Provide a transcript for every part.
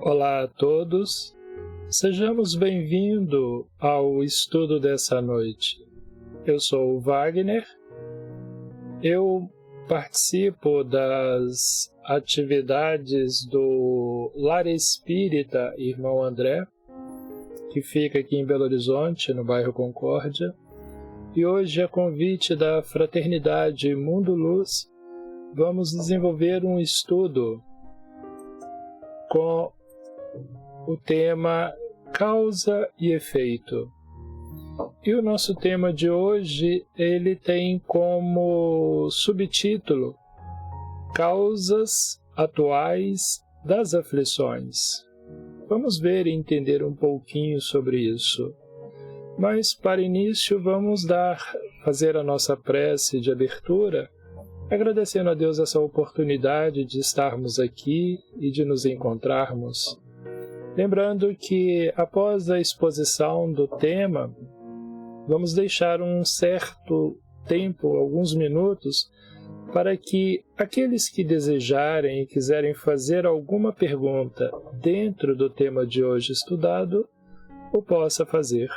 Olá a todos, sejamos bem-vindos ao estudo dessa noite. Eu sou o Wagner, eu participo das atividades do Lar Espírita Irmão André, que fica aqui em Belo Horizonte, no bairro Concórdia, e hoje, a convite da Fraternidade Mundo Luz, vamos desenvolver um estudo com o tema causa e efeito. E o nosso tema de hoje, ele tem como subtítulo Causas Atuais das Aflições. Vamos ver e entender um pouquinho sobre isso. Mas, para início, vamos fazer a nossa prece de abertura, agradecendo a Deus essa oportunidade de estarmos aqui e de nos encontrarmos. Lembrando que, após a exposição do tema, vamos deixar um certo tempo, alguns minutos, para que aqueles que desejarem e quiserem fazer alguma pergunta dentro do tema de hoje estudado, o possa fazer.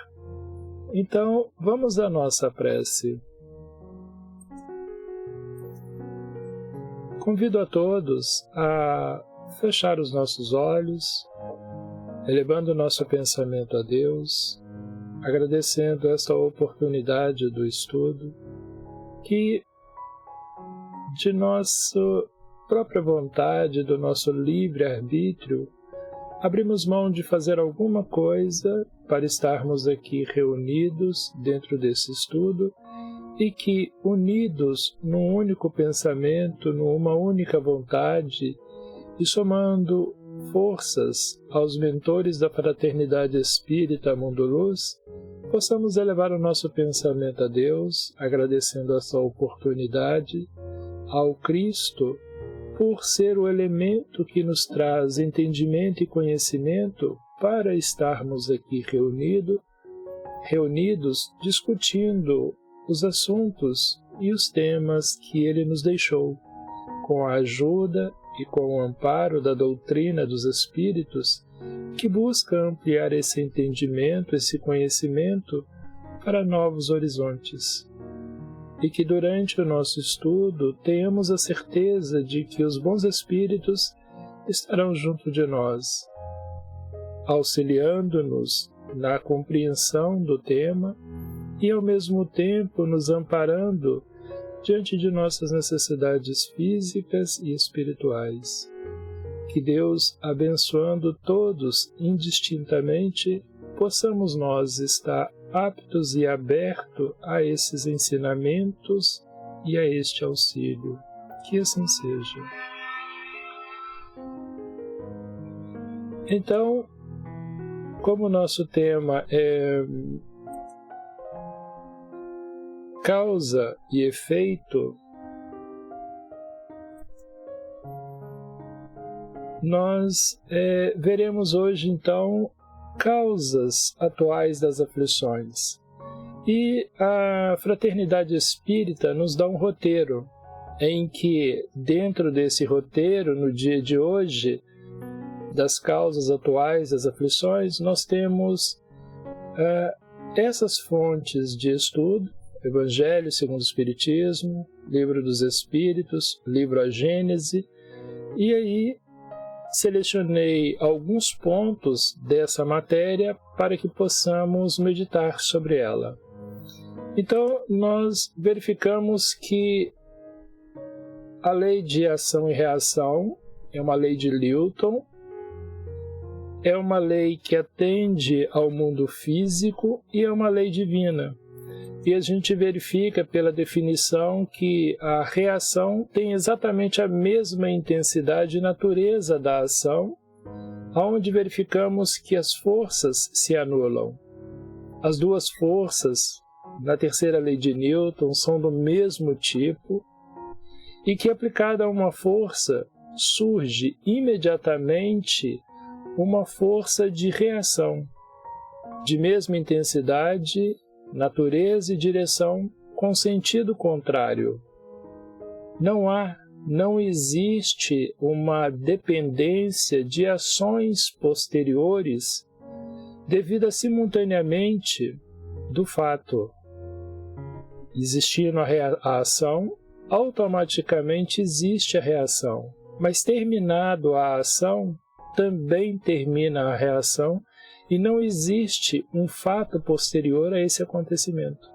Então, vamos à nossa prece. Convido a todos a fechar os nossos olhos, elevando o nosso pensamento a Deus, agradecendo esta oportunidade do estudo, que de nossa própria vontade, do nosso livre-arbítrio, abrimos mão de fazer alguma coisa para estarmos aqui reunidos dentro desse estudo e que, unidos num único pensamento, numa única vontade e somando forças aos mentores da Fraternidade Espírita Mundo Luz, possamos elevar o nosso pensamento a Deus, agradecendo essa oportunidade, ao Cristo, por ser o elemento que nos traz entendimento e conhecimento para estarmos aqui reunidos discutindo os assuntos e os temas que Ele nos deixou, com a ajuda e com o amparo da doutrina dos Espíritos, que busca ampliar esse entendimento, esse conhecimento para novos horizontes. E que durante o nosso estudo tenhamos a certeza de que os bons Espíritos estarão junto de nós, auxiliando-nos na compreensão do tema e ao mesmo tempo nos amparando diante de nossas necessidades físicas e espirituais. Que Deus, abençoando todos indistintamente, possamos nós estar aptos e abertos a esses ensinamentos e a este auxílio. Que assim seja. Então, como o nosso tema é causa e efeito, nós veremos hoje, então, causas atuais das aflições. E a Fraternidade Espírita nos dá um roteiro, em que, dentro desse roteiro, no dia de hoje, das causas atuais das aflições, nós temos essas fontes de estudo: Evangelho segundo o Espiritismo, Livro dos Espíritos, Livro A Gênese, e aí selecionei alguns pontos dessa matéria para que possamos meditar sobre ela. Então, nós verificamos que a lei de ação e reação é uma lei de Newton, é uma lei que atende ao mundo físico e é uma lei divina. E a gente verifica pela definição que a reação tem exatamente a mesma intensidade e natureza da ação, onde verificamos que as forças se anulam. As duas forças, na terceira lei de Newton, são do mesmo tipo e que, aplicada a uma força, surge imediatamente uma força de reação, de mesma intensidade, natureza e direção, com sentido contrário. Não há não existe uma dependência de ações posteriores devida simultaneamente do fato. Existindo a ação, automaticamente existe a reação, mas terminado a ação, também termina a reação e não existe um fato posterior a esse acontecimento.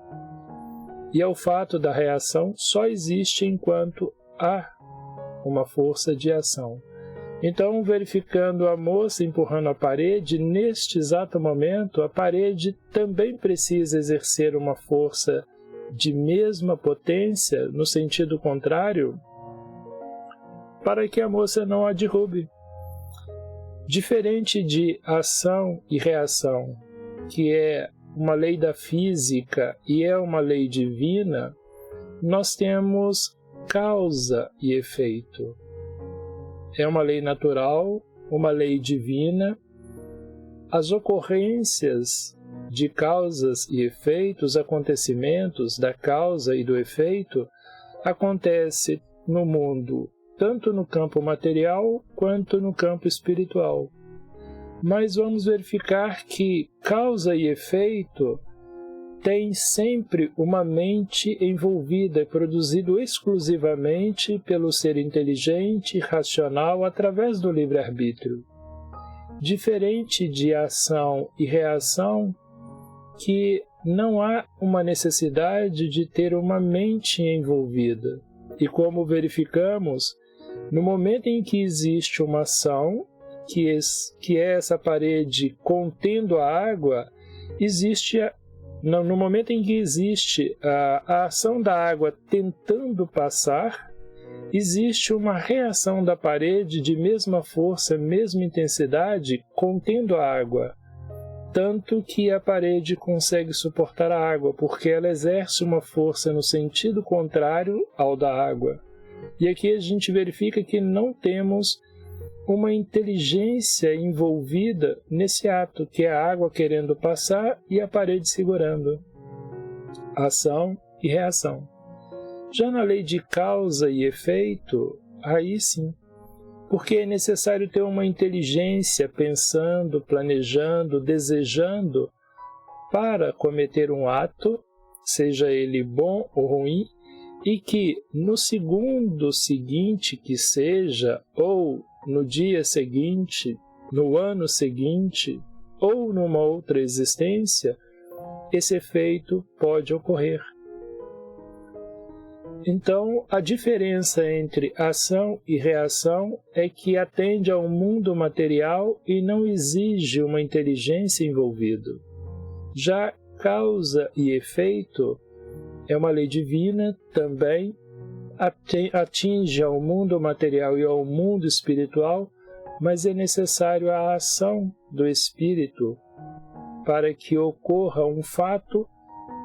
E o fato da reação só existe enquanto há uma força de ação. Então, verificando a moça empurrando a parede, neste exato momento, a parede também precisa exercer uma força de mesma potência, no sentido contrário, para que a moça não a derrube. Diferente de ação e reação, que é uma lei da física e é uma lei divina, nós temos causa e efeito. É uma lei natural, uma lei divina. As ocorrências de causas e efeitos, acontecimentos da causa e do efeito, acontecem no mundo, tanto no campo material quanto no campo espiritual. Mas vamos verificar que causa e efeito tem sempre uma mente envolvida e produzido exclusivamente pelo ser inteligente e racional através do livre-arbítrio. Diferente de ação e reação, que não há uma necessidade de ter uma mente envolvida. E como verificamos, no momento em que existe uma ação, que é essa parede contendo a água, no momento em que existe a ação da água tentando passar, existe uma reação da parede de mesma força, mesma intensidade, contendo a água. Tanto que a parede consegue suportar a água, porque ela exerce uma força no sentido contrário ao da água. E aqui a gente verifica que não temos uma inteligência envolvida nesse ato, que é a água querendo passar e a parede segurando. Ação e reação. Já na lei de causa e efeito, aí sim, porque é necessário ter uma inteligência pensando, planejando, desejando para cometer um ato, seja ele bom ou ruim, e que no segundo seguinte que seja, ou no dia seguinte, no ano seguinte, ou numa outra existência, esse efeito pode ocorrer. Então, a diferença entre ação e reação é que atende ao mundo material e não exige uma inteligência envolvida. Já causa e efeito é uma lei divina, também atinge ao mundo material e ao mundo espiritual, mas é necessário a ação do espírito para que ocorra um fato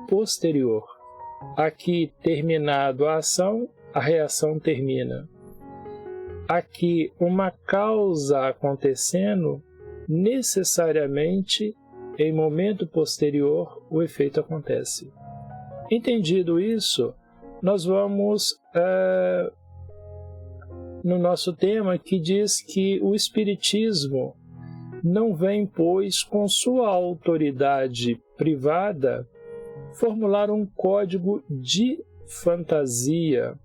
posterior. Aqui, terminado a ação, a reação termina. Aqui, uma causa acontecendo, necessariamente, em momento posterior, o efeito acontece. Entendido isso, nós vamos no nosso tema, que diz que o Espiritismo não vem, pois, com sua autoridade privada, formular um código de fantasia.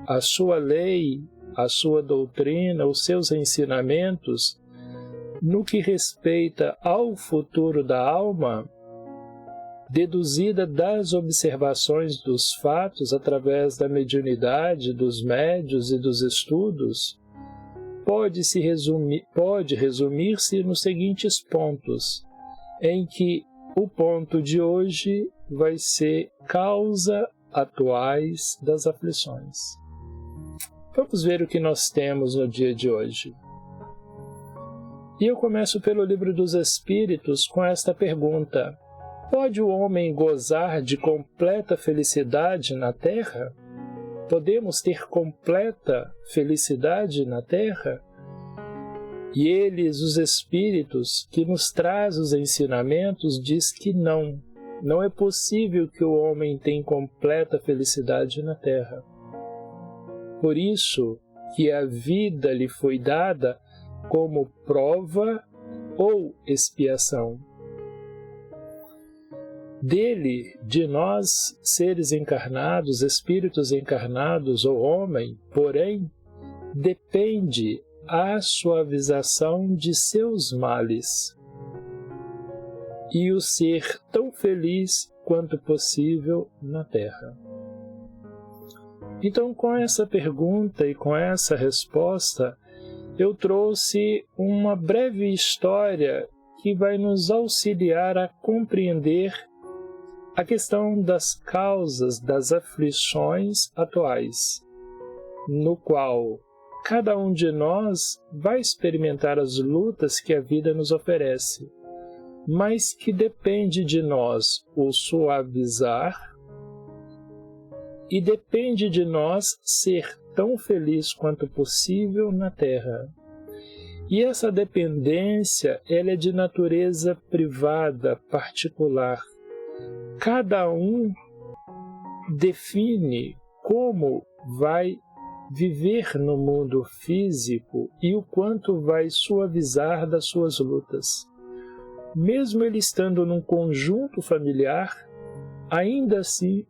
A sua lei, a sua doutrina, os seus ensinamentos, no que respeita ao futuro da alma, deduzida das observações dos fatos através da mediunidade, dos médios e dos estudos, pode resumir-se nos seguintes pontos, em que o ponto de hoje vai ser causa atuais das aflições. Vamos ver o que nós temos no dia de hoje. E eu começo pelo Livro dos Espíritos com esta pergunta: pode o homem gozar de completa felicidade na Terra? Podemos ter completa felicidade na Terra? E eles, os Espíritos, que nos traz os ensinamentos, diz que não. Não é possível que o homem tenha completa felicidade na Terra. por isso que a vida lhe foi dada como prova ou expiação. Dele, de nós, seres encarnados, espíritos encarnados ou homem, porém, depende a suavização de seus males e o ser tão feliz quanto possível na Terra. Então, com essa pergunta e com essa resposta, eu trouxe uma breve história que vai nos auxiliar a compreender a questão das causas das aflições atuais, no qual cada um de nós vai experimentar as lutas que a vida nos oferece, mas que depende de nós o suavizar e depende de nós ser tão feliz quanto possível na Terra. E essa dependência, ela é de natureza privada, particular. Cada um define como vai viver no mundo físico e o quanto vai suavizar das suas lutas. Mesmo ele estando num conjunto familiar, ainda assim,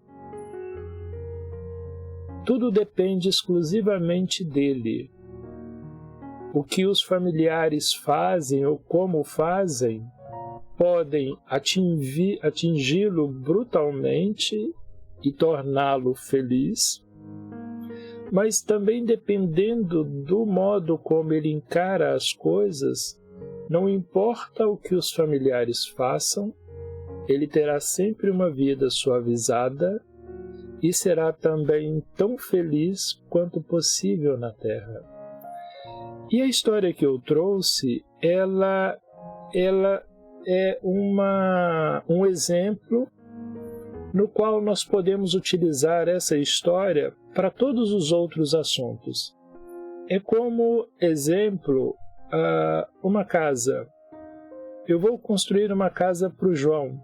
tudo depende exclusivamente dele. O que os familiares fazem ou como fazem podem atingi-lo brutalmente e torná-lo feliz, mas também dependendo do modo como ele encara as coisas, não importa o que os familiares façam, ele terá sempre uma vida suavizada e será também tão feliz quanto possível na Terra. E a história que eu trouxe, ela é um exemplo no qual nós podemos utilizar essa história para todos os outros assuntos. É como exemplo uma casa. Eu vou construir uma casa para o João.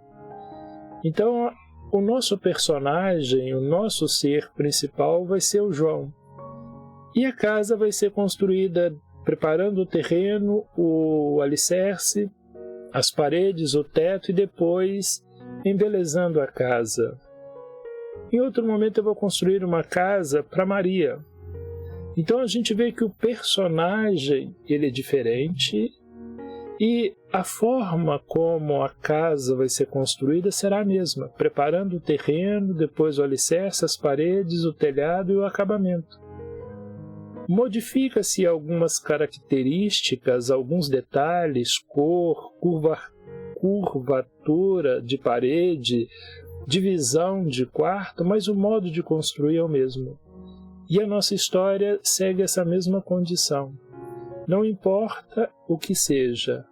Então, o nosso personagem, o nosso ser principal vai ser o João. E a casa vai ser construída preparando o terreno, o alicerce, as paredes, o teto e depois embelezando a casa. Em outro momento eu vou construir uma casa para Maria. Então a gente vê que o personagem ele é diferente e a forma como a casa vai ser construída será a mesma, preparando o terreno, depois o alicerce, as paredes, o telhado e o acabamento. Modifica-se algumas características, alguns detalhes, cor, curvatura de parede, divisão de quarto, mas o modo de construir é o mesmo. E a nossa história segue essa mesma condição. Não importa o que seja,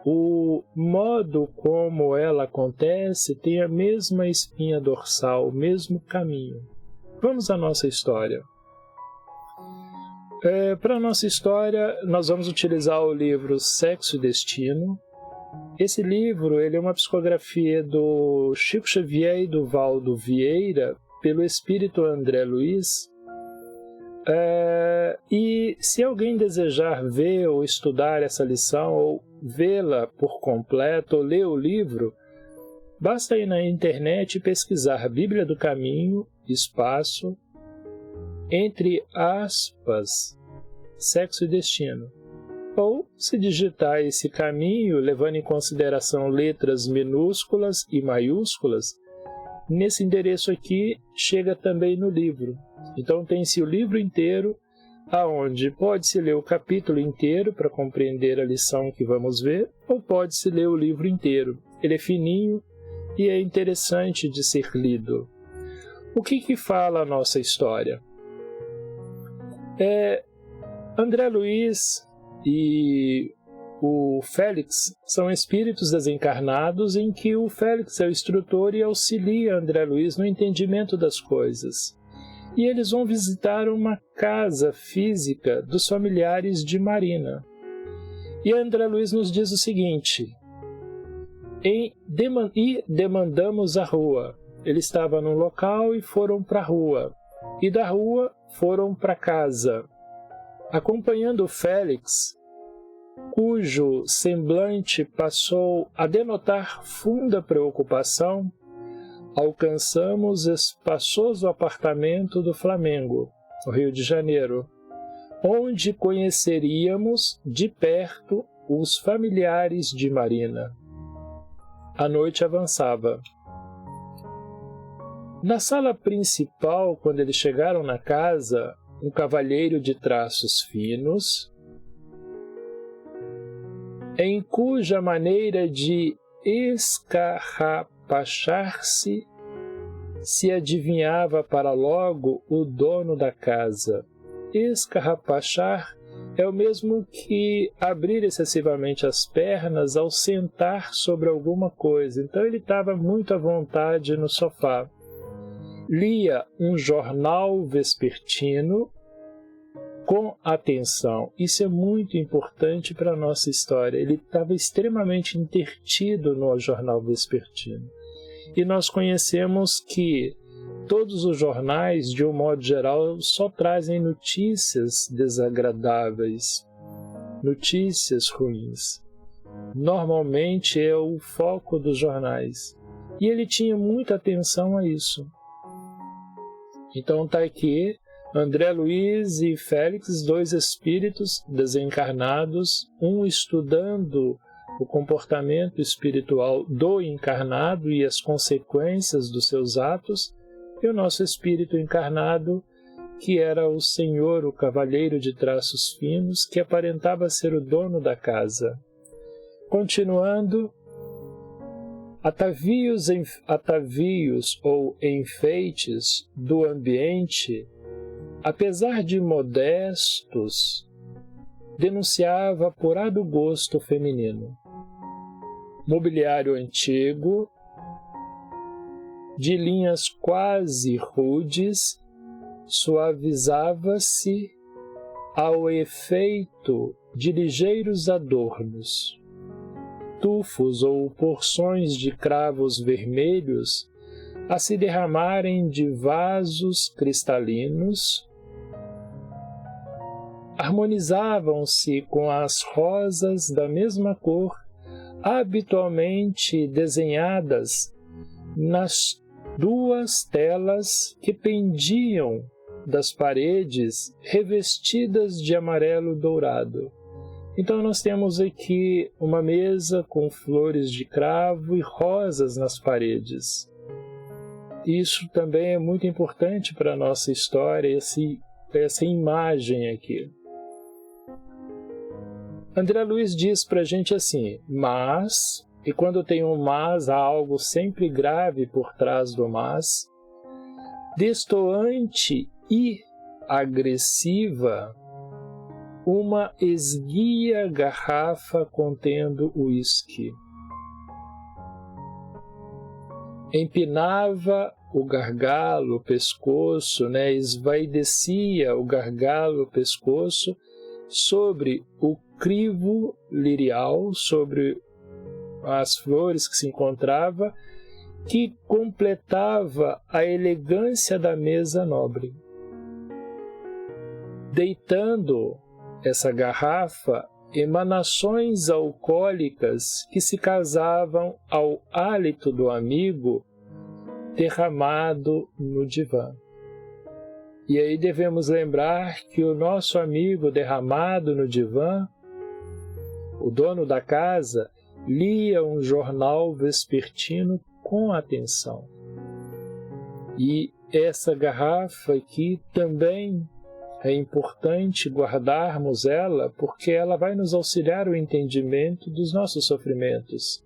o modo como ela acontece tem a mesma espinha dorsal, o mesmo caminho. Vamos à nossa história. Para a nossa história, nós vamos utilizar o livro Sexo e Destino. Esse livro ele é uma psicografia do Chico Xavier e do Valdo Vieira, pelo espírito André Luiz. E se alguém desejar ver ou estudar essa lição, ou vê-la por completo, ou ler o livro, basta ir na internet e pesquisar Bíblia do Caminho, espaço, entre aspas, Sexo e Destino. Ou, se digitar esse caminho, levando em consideração letras minúsculas e maiúsculas, nesse endereço aqui chega também no livro. Então tem-se o livro inteiro, aonde pode-se ler o capítulo inteiro para compreender a lição que vamos ver, ou pode-se ler o livro inteiro. Ele é fininho e é interessante de ser lido. O que fala a nossa história? André Luiz e o Félix são espíritos desencarnados em que o Félix é o instrutor e auxilia André Luiz no entendimento das coisas. E eles vão visitar uma casa física dos familiares de Marina. E André Luiz nos diz o seguinte: demandamos a rua. Ele estava num local e foram para a rua. E da rua foram para casa. Acompanhando Félix, cujo semblante passou a denotar funda preocupação, alcançamos espaçoso apartamento do Flamengo, no Rio de Janeiro, onde conheceríamos de perto os familiares de Marina. A noite avançava. Na sala principal, quando eles chegaram na casa, um cavalheiro de traços finos, em cuja maneira de escarrapachar-se se adivinhava para logo o dono da casa. Escarrapachar é o mesmo que abrir excessivamente as pernas ao sentar sobre alguma coisa. Então ele estava muito à vontade no sofá. Lia um jornal vespertino com atenção. Isso é muito importante para a nossa história. Ele estava extremamente entretido no jornal vespertino. E nós conhecemos que todos os jornais, de um modo geral, só trazem notícias desagradáveis, notícias ruins. Normalmente é o foco dos jornais. E ele tinha muita atenção a isso. Então está aqui André Luiz e Félix, dois espíritos desencarnados, um estudando o comportamento espiritual do encarnado e as consequências dos seus atos, e o nosso espírito encarnado, que era o senhor, o cavalheiro de traços finos, que aparentava ser o dono da casa. Continuando, atavios ou enfeites do ambiente, apesar de modestos, denunciava apurado gosto feminino. Mobiliário antigo, de linhas quase rudes, suavizava-se ao efeito de ligeiros adornos. Tufos ou porções de cravos vermelhos a se derramarem de vasos cristalinos harmonizavam-se com as rosas da mesma cor habitualmente desenhadas nas duas telas que pendiam das paredes revestidas de amarelo dourado. Então nós temos aqui uma mesa com flores de cravo e rosas nas paredes. Isso também é muito importante para a nossa história, essa imagem aqui. André Luiz diz para a gente assim, mas, e quando tem um mas, há algo sempre grave por trás do mas, destoante e agressiva, uma esguia garrafa contendo uísque. Empinava o gargalo, o pescoço, esvaidecia o gargalo, o pescoço, sobre o crivo lirial, sobre as flores que se encontrava, que completava a elegância da mesa nobre. Deitando essa garrafa, emanações alcoólicas que se casavam ao hálito do amigo derramado no divã. E aí devemos lembrar que o nosso amigo derramado no divã, o dono da casa, lia um jornal vespertino com atenção. E essa garrafa aqui também é importante guardarmos ela, porque ela vai nos auxiliar o entendimento dos nossos sofrimentos.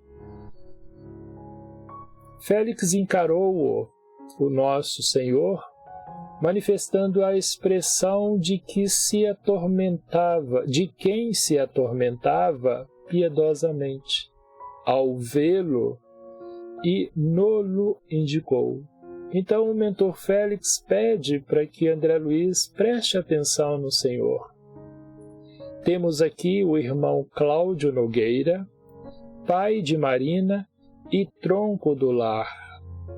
Félix encarou o nosso Senhor, manifestando a expressão de quem se atormentava piedosamente, ao vê-lo, e no-lo indicou. Então o mentor Félix pede para que André Luiz preste atenção no Senhor. Temos aqui o irmão Cláudio Nogueira, pai de Marina e tronco do lar,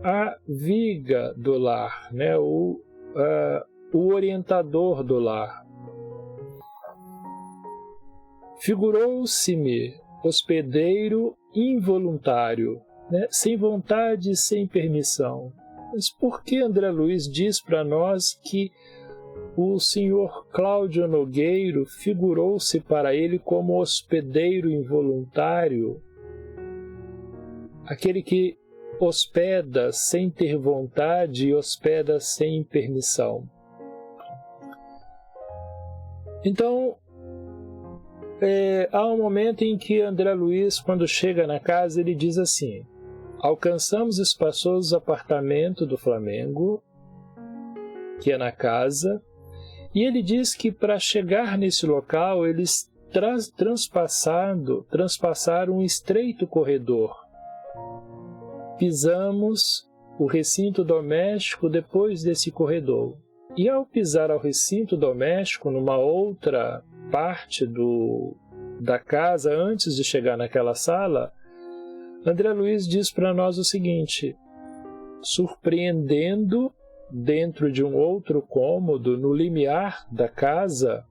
a viga do lar, o o orientador do lar. Figurou-se-me hospedeiro involuntário, né? Sem vontade e sem permissão. Mas por que André Luiz diz para nós que o senhor Cláudio Nogueiro figurou-se para ele como hospedeiro involuntário? Aquele que hospeda sem ter vontade e hospeda sem permissão. Então, há um momento em que André Luiz, quando chega na casa, ele diz assim: alcançamos o espaçoso apartamento do Flamengo, que é na casa, e ele diz que para chegar nesse local eles transpassaram um estreito corredor. Pisamos o recinto doméstico depois desse corredor. E ao pisar ao recinto doméstico, numa outra parte da casa, antes de chegar naquela sala, André Luiz diz para nós o seguinte: surpreendendo, dentro de um outro cômodo, no limiar da casa,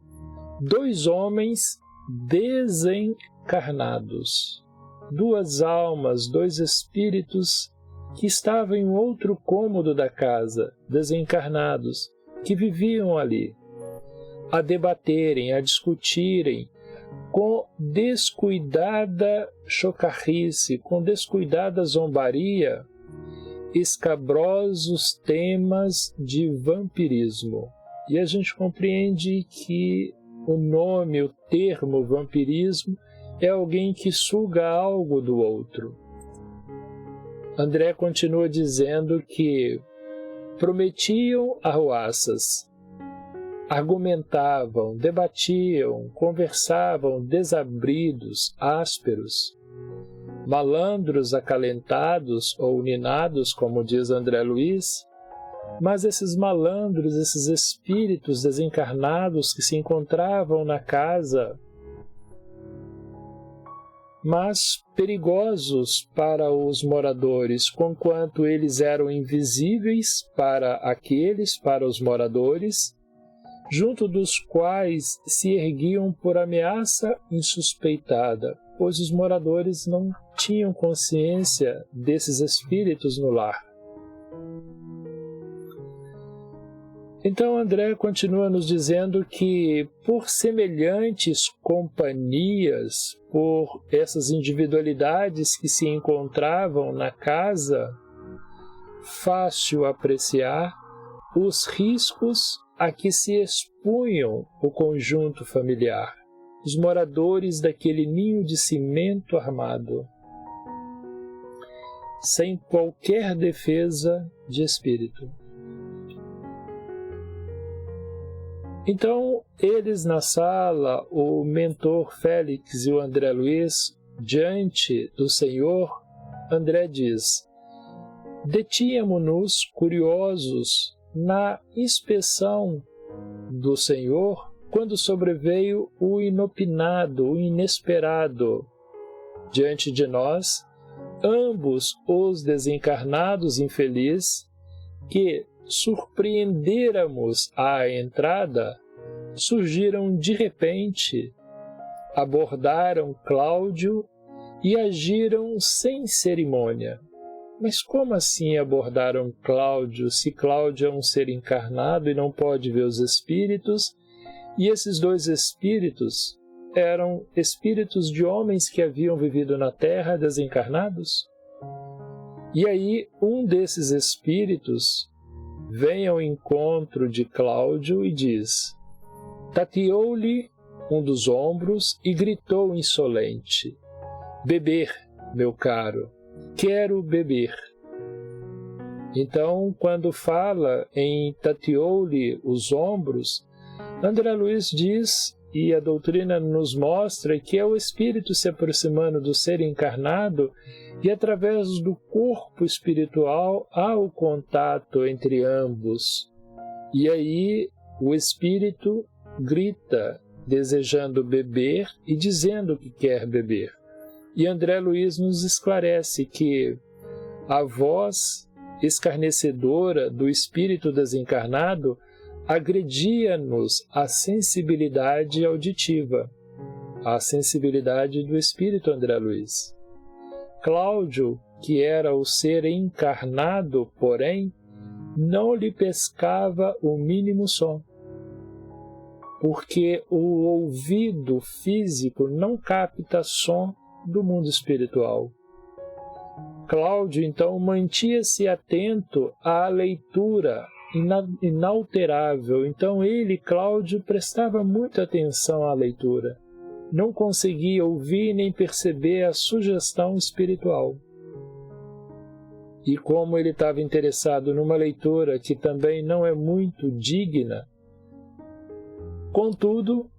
2 homens desencarnados, 2 almas, 2 espíritos que estavam em outro cômodo da casa, desencarnados, que viviam ali, a debaterem, a discutirem, com descuidada chocarrice, com descuidada zombaria, escabrosos temas de vampirismo. E a gente compreende que o nome, o termo vampirismo, é alguém que suga algo do outro. André continua dizendo que prometiam arruaças, argumentavam, debatiam, conversavam desabridos, ásperos, malandros acalentados ou ninados, como diz André Luiz, mas esses malandros, esses espíritos desencarnados que se encontravam na casa, mas perigosos para os moradores, conquanto eles eram invisíveis para os moradores, junto dos quais se erguiam por ameaça insuspeitada, pois os moradores não tinham consciência desses espíritos no lar. Então André continua nos dizendo que por semelhantes companhias, por essas individualidades que se encontravam na casa, fácil apreciar os riscos a que se expunham o conjunto familiar, os moradores daquele ninho de cimento armado, sem qualquer defesa de espírito. Então, eles na sala, o mentor Félix e o André Luiz, diante do Senhor, André diz: detínhamo-nos curiosos na inspeção do Senhor quando sobreveio o inopinado, o inesperado. Diante de nós, ambos os desencarnados infelizes, que surpreendêramos à entrada, surgiram de repente, abordaram Cláudio e agiram sem cerimônia. Mas como assim abordaram Cláudio, se Cláudio é um ser encarnado e não pode ver os espíritos, e esses 2 espíritos eram espíritos de homens que haviam vivido na Terra desencarnados? E aí um desses espíritos vem ao encontro de Cláudio e diz: tateou-lhe um dos ombros e gritou insolente: beber, meu caro, quero beber. Então, quando fala em tateou-lhe os ombros, André Luiz diz, e a doutrina nos mostra, que é o espírito se aproximando do ser encarnado e através do corpo espiritual há o contato entre ambos. E aí o espírito grita, desejando beber e dizendo que quer beber. E André Luiz nos esclarece que a voz escarnecedora do espírito desencarnado agredia-nos a sensibilidade auditiva, a sensibilidade do espírito André Luiz. Cláudio, que era o ser encarnado, porém, não lhe pescava o mínimo som, porque o ouvido físico não capta som do mundo espiritual. Cláudio, então, mantinha-se atento à leitura inalterável. Então, Cláudio, prestava muita atenção à leitura. Não conseguia ouvir nem perceber a sugestão espiritual. E como ele estava interessado numa leitura que também não é muito digna, contudo,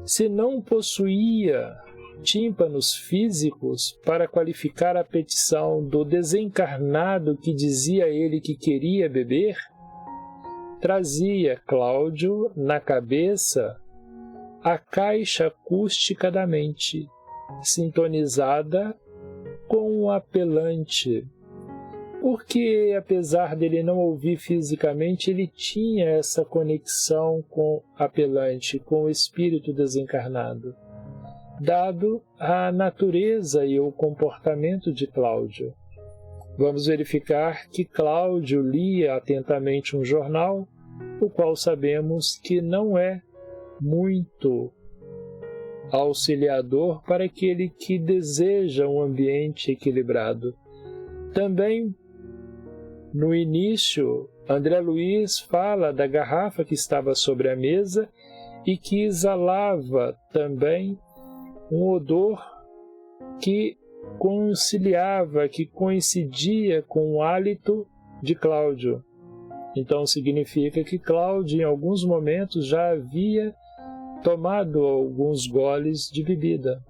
se não possuía tímpanos físicos para qualificar a petição do desencarnado que dizia a ele que queria beber, trazia Cláudio na cabeça a caixa acústica da mente, sintonizada com o apelante, porque, apesar dele não ouvir fisicamente, ele tinha essa conexão com o apelante, com o espírito desencarnado, dado a natureza e o comportamento de Cláudio. Vamos verificar que Cláudio lia atentamente um jornal, o qual sabemos que não é muito auxiliador para aquele que deseja um ambiente equilibrado. Também, no início, André Luiz fala da garrafa que estava sobre a mesa e que exalava também um odor que conciliava, que coincidia com o hálito de Cláudio. Então significa que Cláudio, em alguns momentos, já havia tomado alguns goles de bebida.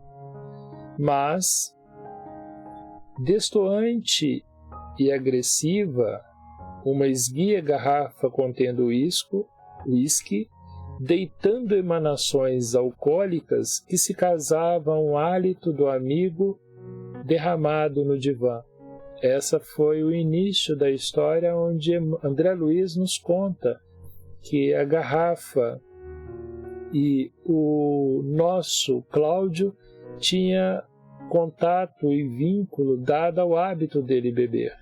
Mas, destoante e agressiva, uma esguia garrafa contendo uísque, deitando emanações alcoólicas que se casavam ao hálito do amigo derramado no divã. Essa foi o início da história, onde André Luiz nos conta que a garrafa e o nosso Cláudio tinha contato e vínculo dado ao hábito dele beber.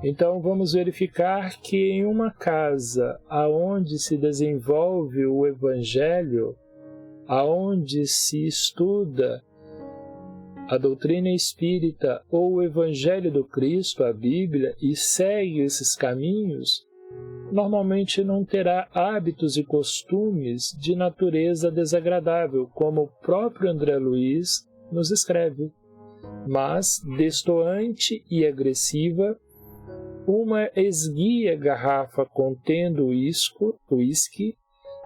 Então vamos verificar que em uma casa aonde se desenvolve o Evangelho, aonde se estuda a doutrina espírita ou o Evangelho do Cristo, a Bíblia, e segue esses caminhos, normalmente não terá hábitos e costumes de natureza desagradável, como o próprio André Luiz nos escreve, mas destoante e agressiva, uma esguia garrafa contendo uísque,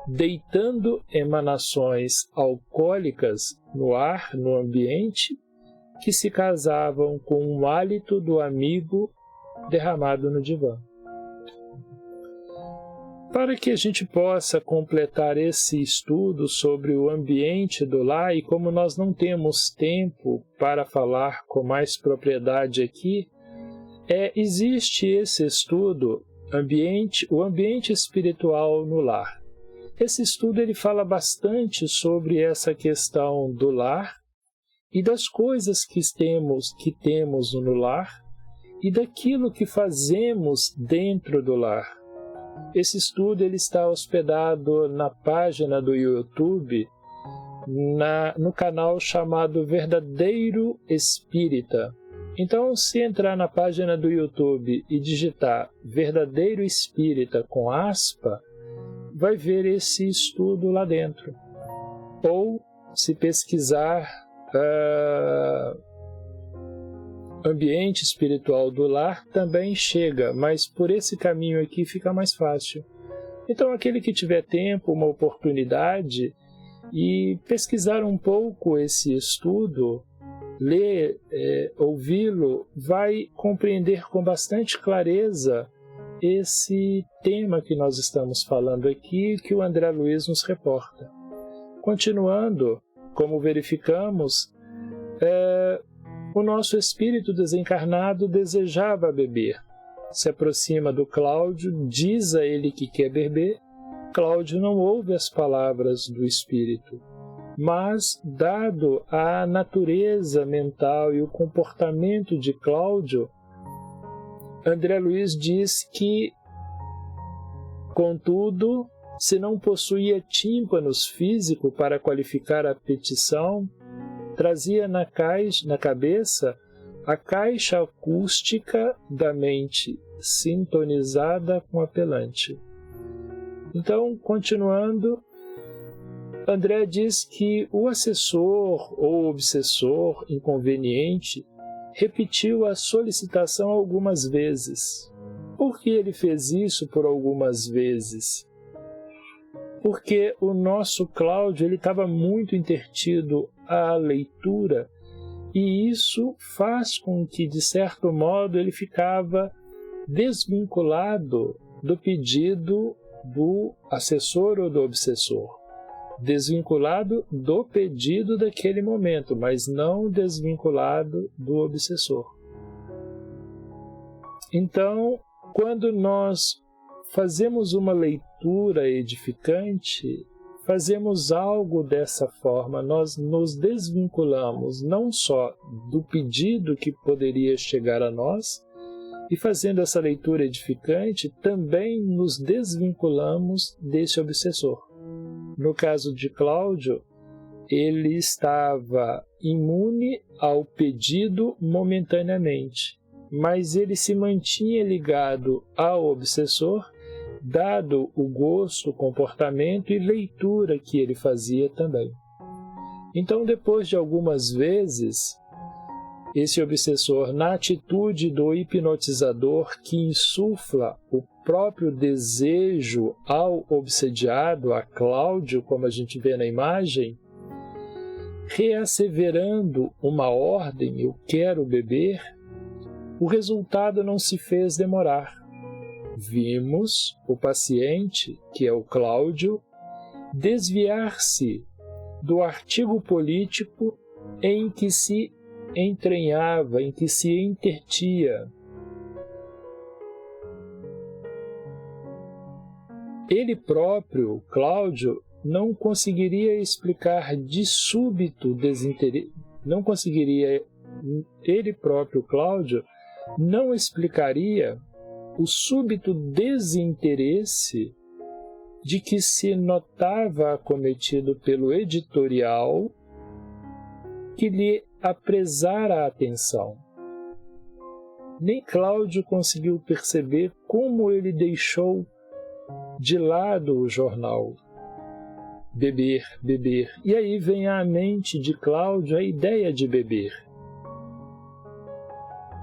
deitando emanações alcoólicas no ar, no ambiente, que se casavam com o hálito do amigo derramado no divã. Para que a gente possa completar esse estudo sobre o ambiente do lar, e como nós não temos tempo para falar com mais propriedade aqui, existe esse estudo, o ambiente espiritual no lar. Esse estudo ele fala bastante sobre essa questão do lar e das coisas que temos no lar e daquilo que fazemos dentro do lar. Esse estudo ele está hospedado na página do YouTube, no canal chamado Verdadeiro Espírita. Então, se entrar na página do YouTube e digitar Verdadeiro Espírita com aspa, vai ver esse estudo lá dentro. Ou, se pesquisar ambiente espiritual do lar, também chega, mas por esse caminho aqui fica mais fácil. Então, aquele que tiver tempo, uma oportunidade, e pesquisar um pouco esse estudo, ler, ouvi-lo, vai compreender com bastante clareza esse tema que nós estamos falando aqui, que o André Luiz nos reporta. Continuando, como verificamos, o nosso espírito desencarnado desejava beber. se aproxima do Cláudio, diz a ele que quer beber. Cláudio não ouve as palavras do espírito, mas, dado a natureza mental e o comportamento de Cláudio, André Luiz diz que, contudo, se não possuía tímpanos físico para qualificar a petição, trazia na cabeça a caixa acústica da mente, sintonizada com o apelante. Então, continuando, André diz que o assessor ou obsessor inconveniente repetiu a solicitação algumas vezes. Por que ele fez isso por algumas vezes? Porque o nosso Cláudio estava muito intertido à leitura e isso faz com que, de certo modo, ele ficava desvinculado do pedido do assessor ou do obsessor. Desvinculado do pedido daquele momento, mas não desvinculado do obsessor. Então, quando nós fazemos uma leitura edificante, fazemos algo dessa forma, nós nos desvinculamos não só do pedido que poderia chegar a nós, e fazendo essa leitura edificante, também nos desvinculamos desse obsessor. No caso de Cláudio, ele estava imune ao pedido momentaneamente, mas ele se mantinha ligado ao obsessor, dado o gosto, o comportamento e leitura que ele fazia também. Então, depois de algumas vezes, esse obsessor, na atitude do hipnotizador que insufla o próprio desejo ao obsediado, a Cláudio, como a gente vê na imagem, reasseverando uma ordem, eu quero beber, o resultado não se fez demorar. Vimos o paciente, que é o Cláudio, desviar-se do artigo político em que se entranhava, em que se intertia. Ele próprio, Cláudio, não conseguiria explicar de súbito desinteresse, ele próprio, Cláudio, não explicaria o súbito desinteresse de que se notava acometido pelo editorial que lhe apresara a atenção. Nem Cláudio conseguiu perceber como ele deixou de lado o jornal. Beber, beber. E aí vem à mente de Cláudio a ideia de beber.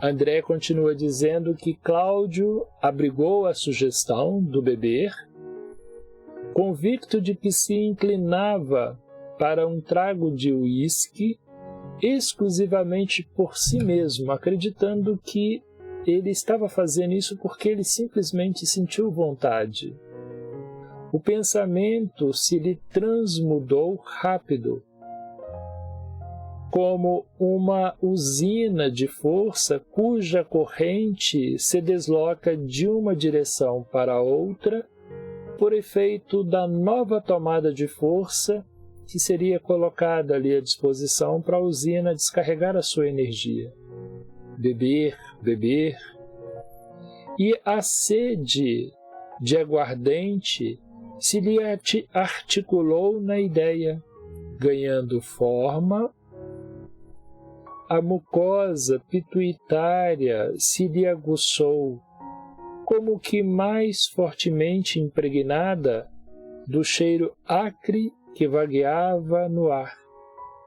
André continua dizendo que Cláudio abrigou a sugestão do beber, convicto de que se inclinava para um trago de uísque exclusivamente por si mesmo, acreditando que ele estava fazendo isso porque ele simplesmente sentiu vontade. O pensamento se lhe transmudou rápido, como uma usina de força cuja corrente se desloca de uma direção para outra por efeito da nova tomada de força que seria colocada ali à disposição para a usina descarregar a sua energia. Beber, beber. E a sede de aguardente se lhe articulou na ideia, ganhando forma. A mucosa pituitária se lhe aguçou, como que mais fortemente impregnada do cheiro acre que vagueava no ar.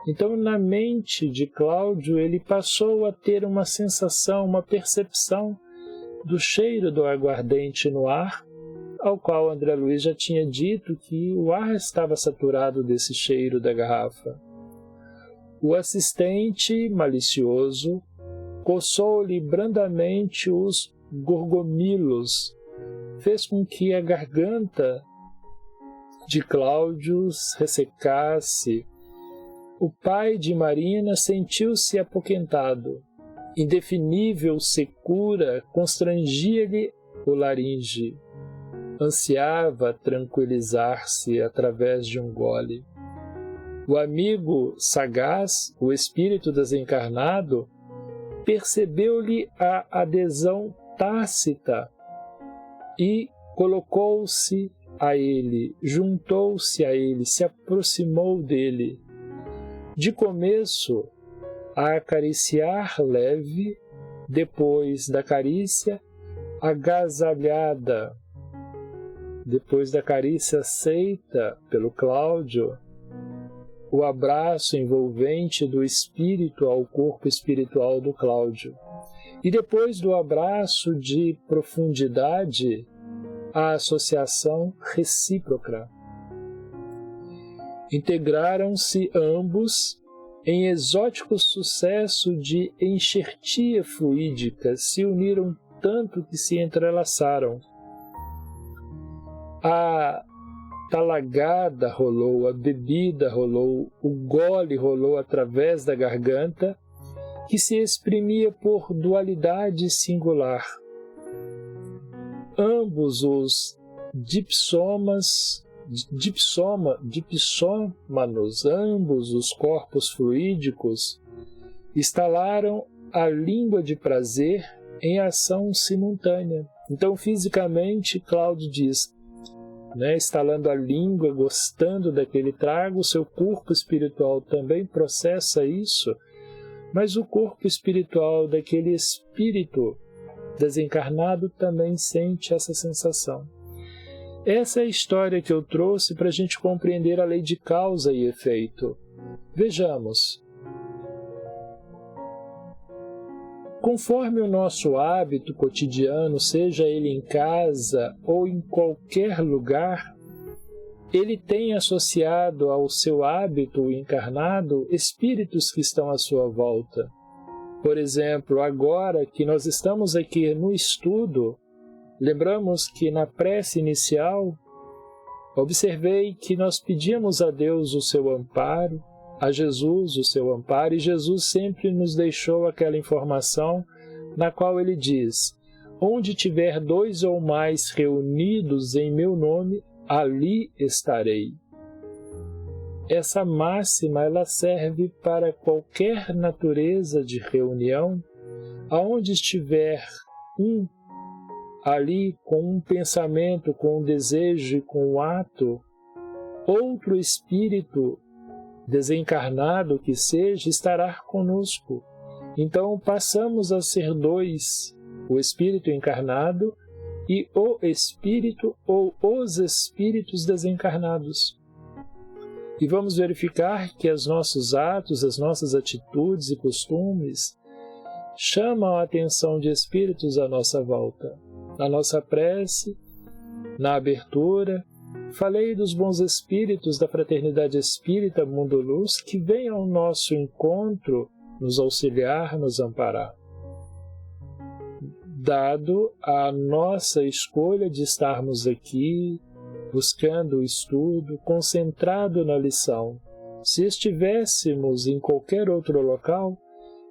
Então, na mente de Cláudio, ele passou a ter uma sensação, uma percepção do cheiro do aguardente no ar, ao qual André Luiz já tinha dito que o ar estava saturado desse cheiro da garrafa. O assistente malicioso coçou-lhe brandamente os gorgomilos, fez com que a garganta de Cláudio ressecasse. O pai de Marina sentiu-se apoquentado. indefinível secura constrangia-lhe o laringe. Ansiava tranquilizar-se através de um gole. O amigo sagaz, o espírito desencarnado, percebeu-lhe a adesão tácita e colocou-se a ele, juntou-se a ele, se aproximou dele. De começo, a acariciar leve, depois da carícia, agasalhada, depois da carícia aceita pelo Cláudio, o abraço envolvente do espírito ao corpo espiritual do Cláudio. E depois do abraço de profundidade, a associação recíproca. Integraram-se ambos em exótico sucesso de enxertia fluídica, se uniram tanto que se entrelaçaram. A talagada rolou, a bebida rolou, o gole rolou através da garganta, que se exprimia por dualidade singular. Ambos os dipsômanos, ambos os corpos fluídicos, instalaram a língua de prazer em ação simultânea. Então, fisicamente, Cláudio diz, instalando a língua, gostando daquele trago, seu corpo espiritual também processa isso, mas o corpo espiritual daquele espírito desencarnado também sente essa sensação. Essa é a história que eu trouxe para a gente compreender a lei de causa e efeito. Vejamos. Conforme o nosso hábito cotidiano, seja ele em casa ou em qualquer lugar, ele tem associado ao seu hábito encarnado espíritos que estão à sua volta. Por exemplo, agora que nós estamos aqui no estudo, lembramos que na prece inicial, observei que nós pedíamos a Deus o seu amparo, a Jesus o seu amparo, e Jesus sempre nos deixou aquela informação na qual ele diz: onde tiver 2 ou mais reunidos em meu nome, ali estarei. Essa máxima ela serve para qualquer natureza de reunião, aonde estiver um ali com um pensamento, com um desejo e com um ato, outro espírito desencarnado que seja, estará conosco. Então passamos a ser 2, o espírito encarnado e o espírito ou os espíritos desencarnados. E vamos verificar que os nossos atos, as nossas atitudes e costumes chamam a atenção de espíritos à nossa volta. Na nossa prece, na abertura, falei dos bons espíritos da Fraternidade Espírita Mundo Luz que vêm ao nosso encontro nos auxiliar, nos amparar. Dado a nossa escolha de estarmos aqui, buscando o estudo, concentrado na lição, se estivéssemos em qualquer outro local,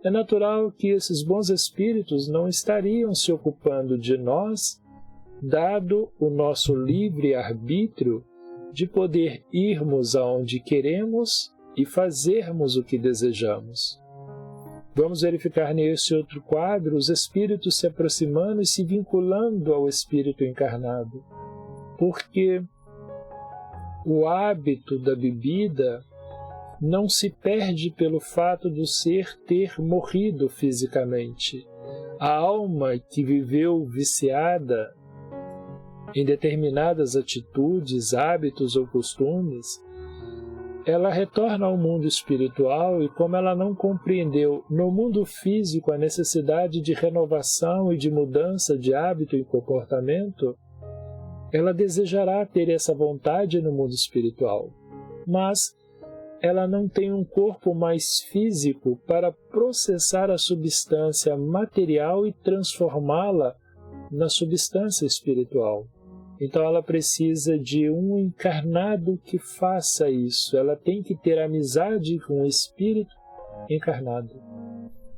é natural que esses bons espíritos não estariam se ocupando de nós, dado o nosso livre arbítrio de poder irmos aonde queremos e fazermos o que desejamos. Vamos verificar nesse outro quadro os espíritos se aproximando e se vinculando ao espírito encarnado, porque o hábito da bebida não se perde pelo fato do ser ter morrido fisicamente. A alma que viveu viciada em determinadas atitudes, hábitos ou costumes, ela retorna ao mundo espiritual e, como ela não compreendeu no mundo físico a necessidade de renovação e de mudança de hábito e comportamento, ela desejará ter essa vontade no mundo espiritual. Mas ela não tem um corpo mais físico para processar a substância material e transformá-la na substância espiritual. Então ela precisa de um encarnado que faça isso. Ela tem que ter amizade com o espírito encarnado.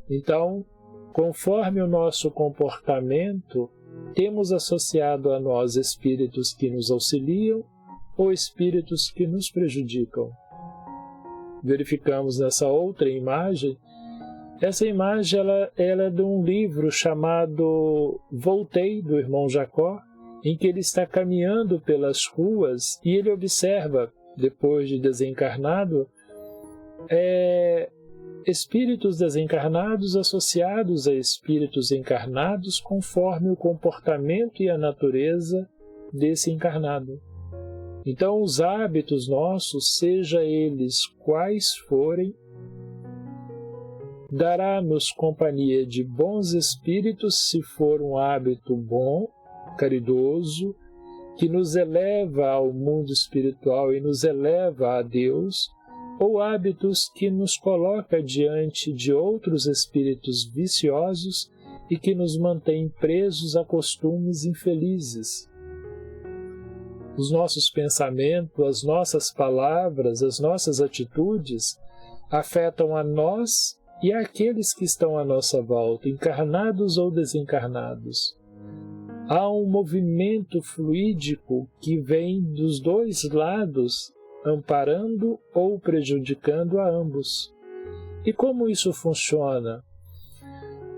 Então, Conforme o nosso comportamento, temos associado a nós espíritos que nos auxiliam ou espíritos que nos prejudicam. Verificamos nessa outra imagem. Essa imagem ela é de um livro chamado Voltei, do irmão Jacó, em que ele está caminhando pelas ruas e ele observa, depois de desencarnado, espíritos desencarnados associados a espíritos encarnados conforme o comportamento e a natureza desse encarnado. Então, os hábitos nossos, seja eles quais forem, dará-nos companhia de bons espíritos se for um hábito bom, caridoso, que nos eleva ao mundo espiritual e nos eleva a Deus, ou hábitos que nos coloca diante de outros espíritos viciosos e que nos mantêm presos a costumes infelizes. Os nossos pensamentos, as nossas palavras, as nossas atitudes afetam a nós e àqueles que estão à nossa volta, encarnados ou desencarnados. Há um movimento fluídico que vem dos dois lados, amparando ou prejudicando a ambos. E como isso funciona?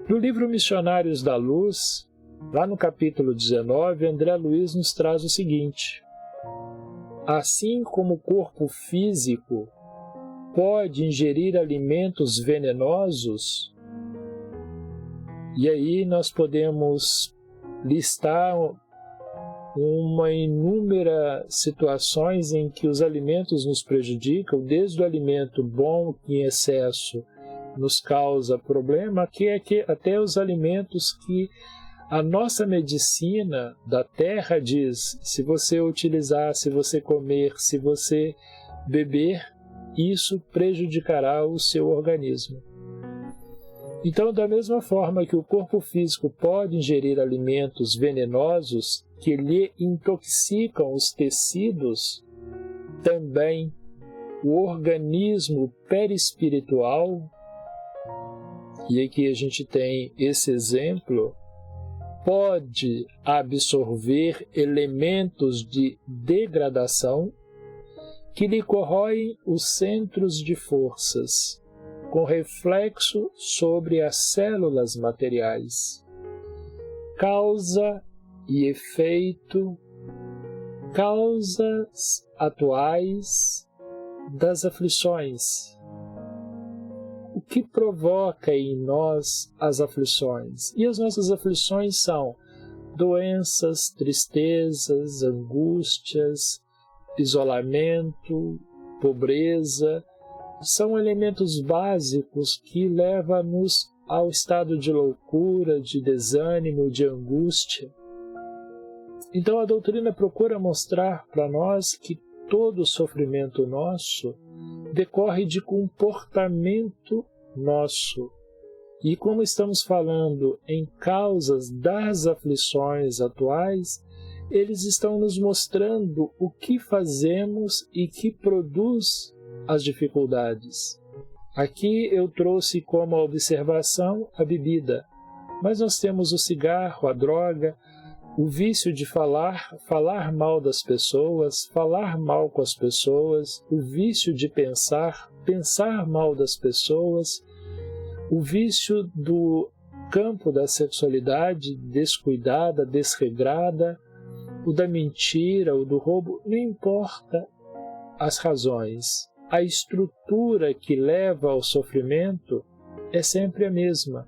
No livro Missionários da Luz, lá no capítulo 19, André Luiz nos traz o seguinte: assim como o corpo físico pode ingerir alimentos venenosos, e aí nós podemos listar uma inúmera situações em que os alimentos nos prejudicam, desde o alimento bom que em excesso nos causa problema, até os alimentos que a nossa medicina da Terra diz: se você utilizar, se você comer, se você beber, isso prejudicará o seu organismo. Então, da mesma forma que o corpo físico pode ingerir alimentos venenosos que lhe intoxicam os tecidos, também o organismo perispiritual, e aqui a gente tem esse exemplo, pode absorver elementos de degradação que lhe corroem os centros de forças, com reflexo sobre as células materiais. Causa e efeito, causas atuais das aflições. O que provoca em nós as aflições? E as nossas aflições são doenças, tristezas, angústias, isolamento, pobreza. São elementos básicos que levam-nos ao estado de loucura, de desânimo, de angústia. Então a doutrina procura mostrar para nós que todo sofrimento nosso decorre de comportamento nosso. E como estamos falando em causas das aflições atuais, eles estão nos mostrando o que fazemos e que produz as dificuldades. Aqui eu trouxe como observação a bebida, mas nós temos o cigarro, a droga, o vício de falar mal das pessoas, falar mal com as pessoas, o vício de pensar mal das pessoas, o vício do campo da sexualidade descuidada, desregrada, o da mentira, o do roubo, não importa as razões. A estrutura que leva ao sofrimento é sempre a mesma,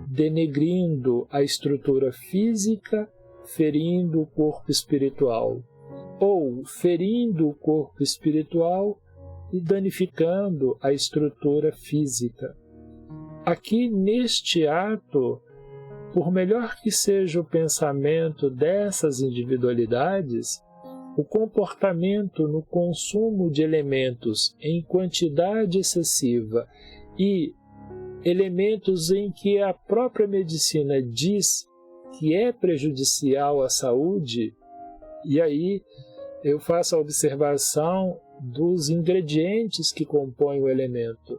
denegrindo a estrutura física, ferindo o corpo espiritual, ou ferindo o corpo espiritual e danificando a estrutura física. Aqui, neste ato, por melhor que seja o pensamento dessas individualidades, o comportamento no consumo de elementos em quantidade excessiva e elementos em que a própria medicina diz que é prejudicial à saúde, e aí eu faço a observação dos ingredientes que compõem o elemento.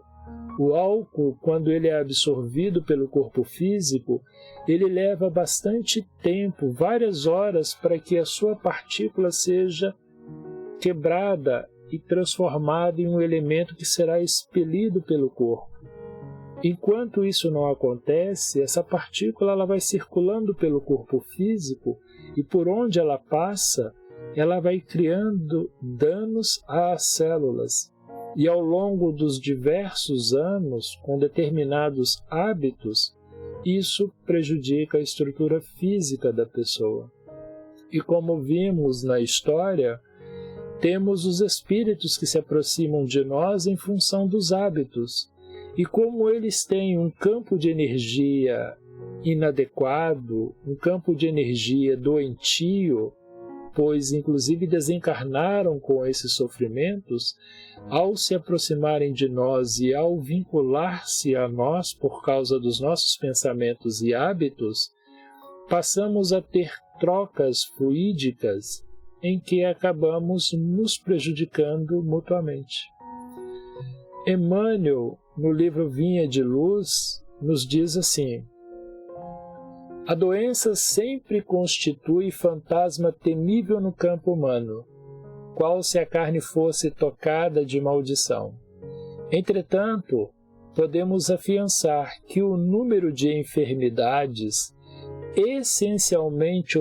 O álcool, quando ele é absorvido pelo corpo físico, ele leva bastante tempo, várias horas, para que a sua partícula seja quebrada e transformada em um elemento que será expelido pelo corpo. Enquanto isso não acontece, essa partícula ela vai circulando pelo corpo físico e por onde ela passa, ela vai criando danos às células. E ao longo dos diversos anos, com determinados hábitos, isso prejudica a estrutura física da pessoa. E como vimos na história, temos os espíritos que se aproximam de nós em função dos hábitos. E como eles têm um campo de energia inadequado, um campo de energia doentio, pois inclusive desencarnaram com esses sofrimentos, ao se aproximarem de nós e ao vincular-se a nós por causa dos nossos pensamentos e hábitos, passamos a ter trocas fluídicas em que acabamos nos prejudicando mutuamente. Emmanuel, no livro Vinha de Luz, nos diz assim: a doença sempre constitui fantasma temível no campo humano, qual se a carne fosse tocada de maldição. Entretanto, podemos afiançar que o número de enfermidades essencialmente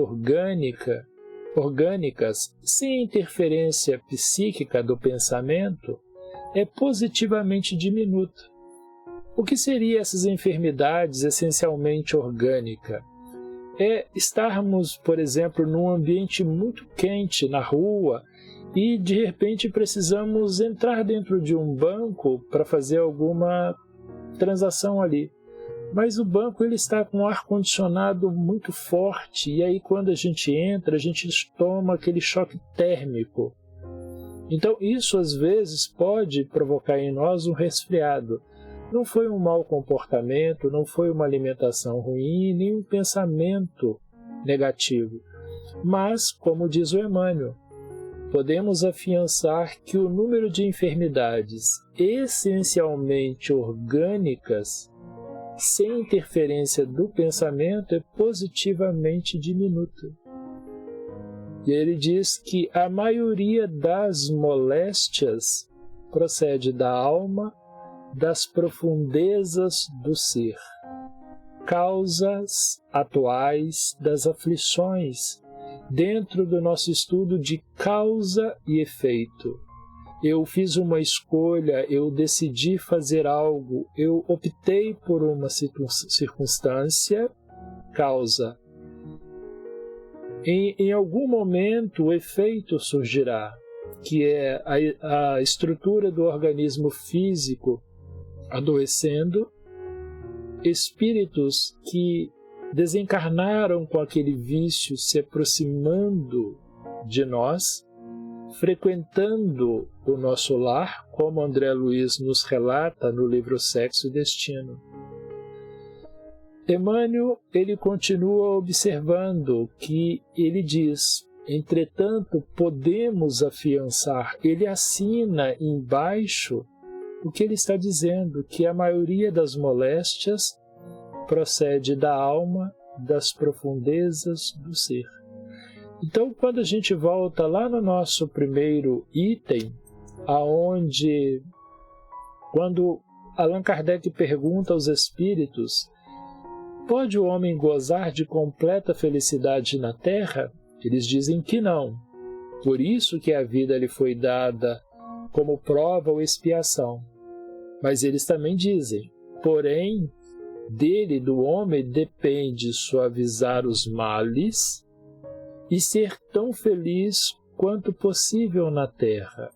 orgânicas, sem interferência psíquica do pensamento, é positivamente diminuta. O que seriam essas enfermidades essencialmente orgânicas? É estarmos, por exemplo, num ambiente muito quente na rua e de repente precisamos entrar dentro de um banco para fazer alguma transação ali. Mas o banco ele está com um ar-condicionado muito forte e aí quando a gente entra, a gente toma aquele choque térmico. Então isso às vezes pode provocar em nós um resfriado. Não foi um mau comportamento, não foi uma alimentação ruim, nem um pensamento negativo. Mas, como diz o Emmanuel, podemos afiançar que o número de enfermidades essencialmente orgânicas, sem interferência do pensamento, é positivamente diminuta. E ele diz que a maioria das moléstias procede da alma, das profundezas do ser, causas atuais das aflições, dentro do nosso estudo de causa e efeito. Eu fiz uma escolha, eu decidi fazer algo, eu optei por uma circunstância, causa. Em algum momento o efeito surgirá, que é a estrutura do organismo físico adoecendo, espíritos que desencarnaram com aquele vício se aproximando de nós, frequentando o nosso lar, como André Luiz nos relata no livro Sexo e Destino. Emmanuel, ele continua observando que ele diz: entretanto, podemos afiançar, ele assina embaixo o que ele está dizendo, que a maioria das moléstias procede da alma, das profundezas do ser. Então, quando a gente volta lá no nosso primeiro item, quando Allan Kardec pergunta aos espíritos: pode o homem gozar de completa felicidade na Terra? Eles dizem que não. Por isso que a vida lhe foi dada como prova ou expiação. Mas eles também dizem: porém, dele, do homem, depende suavizar os males e ser tão feliz quanto possível na Terra,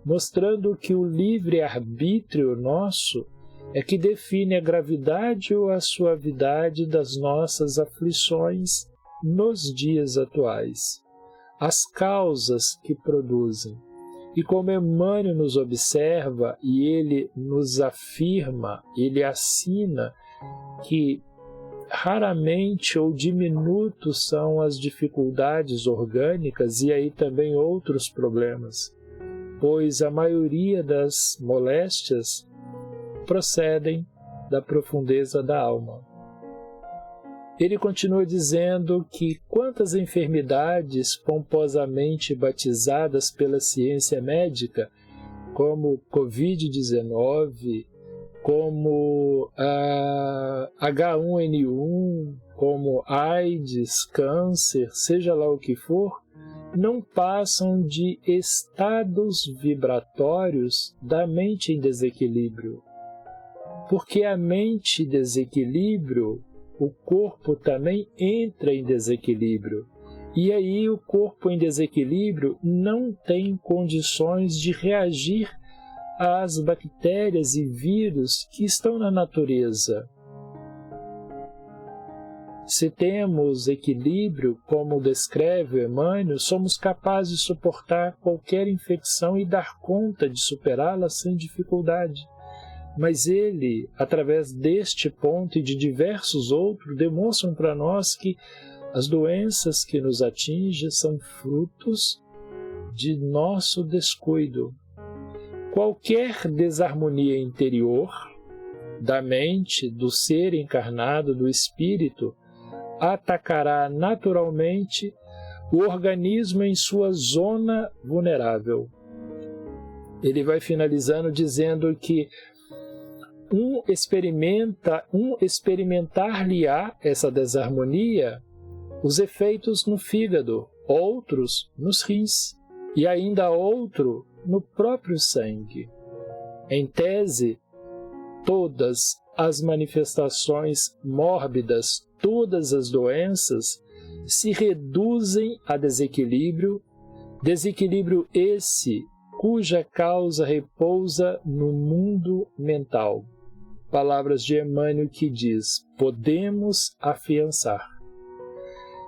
mostrando que o livre-arbítrio nosso é que define a gravidade ou a suavidade das nossas aflições nos dias atuais, as causas que produzem. E como Emmanuel nos observa e ele nos afirma, ele assina que raramente ou diminutos são as dificuldades orgânicas e aí também outros problemas, pois a maioria das moléstias procedem da profundeza da alma. Ele continua dizendo que quantas enfermidades pomposamente batizadas pela ciência médica, como Covid-19, como H1N1, como AIDS, câncer, seja lá o que for, não passam de estados vibratórios da mente em desequilíbrio. Porque a mente em desequilíbrio, o corpo também entra em desequilíbrio. E aí o corpo em desequilíbrio não tem condições de reagir às bactérias e vírus que estão na natureza. Se temos equilíbrio, como descreve Emmanuel, somos capazes de suportar qualquer infecção e dar conta de superá-la sem dificuldade. Mas ele, através deste ponto e de diversos outros, demonstram para nós que as doenças que nos atingem são frutos de nosso descuido. Qualquer desarmonia interior da mente, do ser encarnado, do espírito, atacará naturalmente o organismo em sua zona vulnerável. Ele vai finalizando dizendo que experimentar-lhe-á essa desarmonia, os efeitos no fígado, outros nos rins, e ainda outro no próprio sangue. Em tese, todas as manifestações mórbidas, todas as doenças, se reduzem a desequilíbrio, desequilíbrio esse cuja causa repousa no mundo mental. Palavras de Emmanuel que diz, podemos afiançar.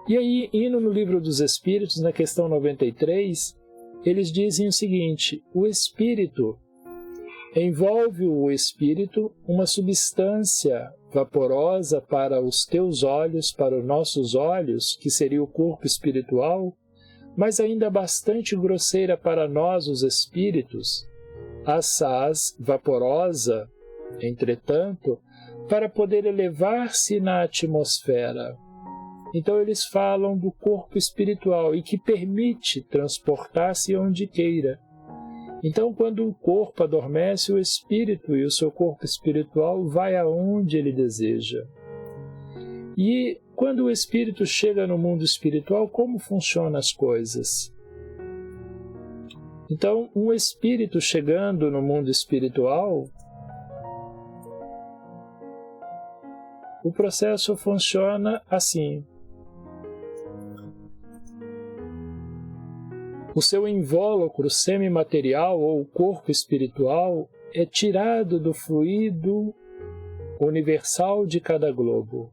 E aí, indo no Livro dos Espíritos, na questão 93, eles dizem o seguinte, o espírito, envolve o espírito uma substância vaporosa para os teus olhos, para os nossos olhos, que seria o corpo espiritual, mas ainda bastante grosseira para nós, os espíritos, assaz vaporosa, entretanto, para poder elevar-se na atmosfera. Então eles falam do corpo espiritual e que permite transportar-se onde queira. Então, quando o corpo adormece, o espírito e o seu corpo espiritual vai aonde ele deseja. E quando o espírito chega no mundo espiritual, como funcionam as coisas? Então, um espírito chegando no mundo espiritual, o processo funciona assim. O seu invólucro semimaterial ou corpo espiritual é tirado do fluido universal de cada globo.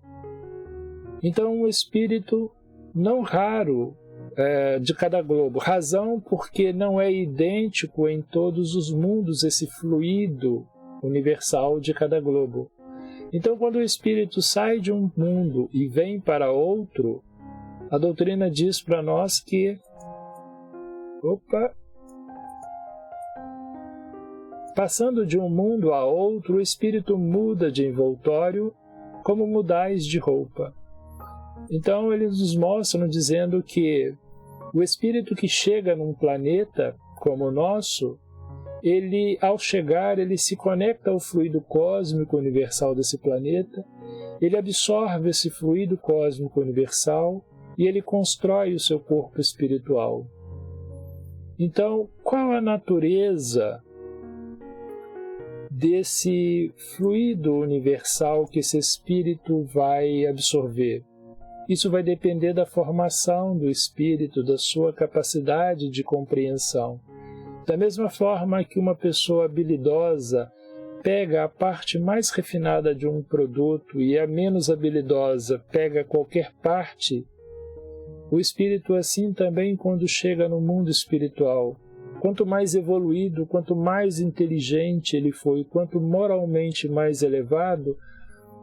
Então, o espírito não raro de cada globo, razão porque não é idêntico em todos os mundos esse fluido universal de cada globo. Então, quando o espírito sai de um mundo e vem para outro, a doutrina diz para nós que passando de um mundo a outro, o espírito muda de envoltório como mudais de roupa. Então, eles nos mostram dizendo que o espírito que chega num planeta como o nosso, ele, ao chegar, ele se conecta ao fluido cósmico universal desse planeta, ele absorve esse fluido cósmico universal e ele constrói o seu corpo espiritual. Então, qual a natureza desse fluido universal que esse espírito vai absorver? Isso vai depender da formação do espírito, da sua capacidade de compreensão. Da mesma forma que uma pessoa habilidosa pega a parte mais refinada de um produto e a menos habilidosa pega qualquer parte, o espírito assim também quando chega no mundo espiritual. Quanto mais evoluído, quanto mais inteligente ele foi, quanto moralmente mais elevado,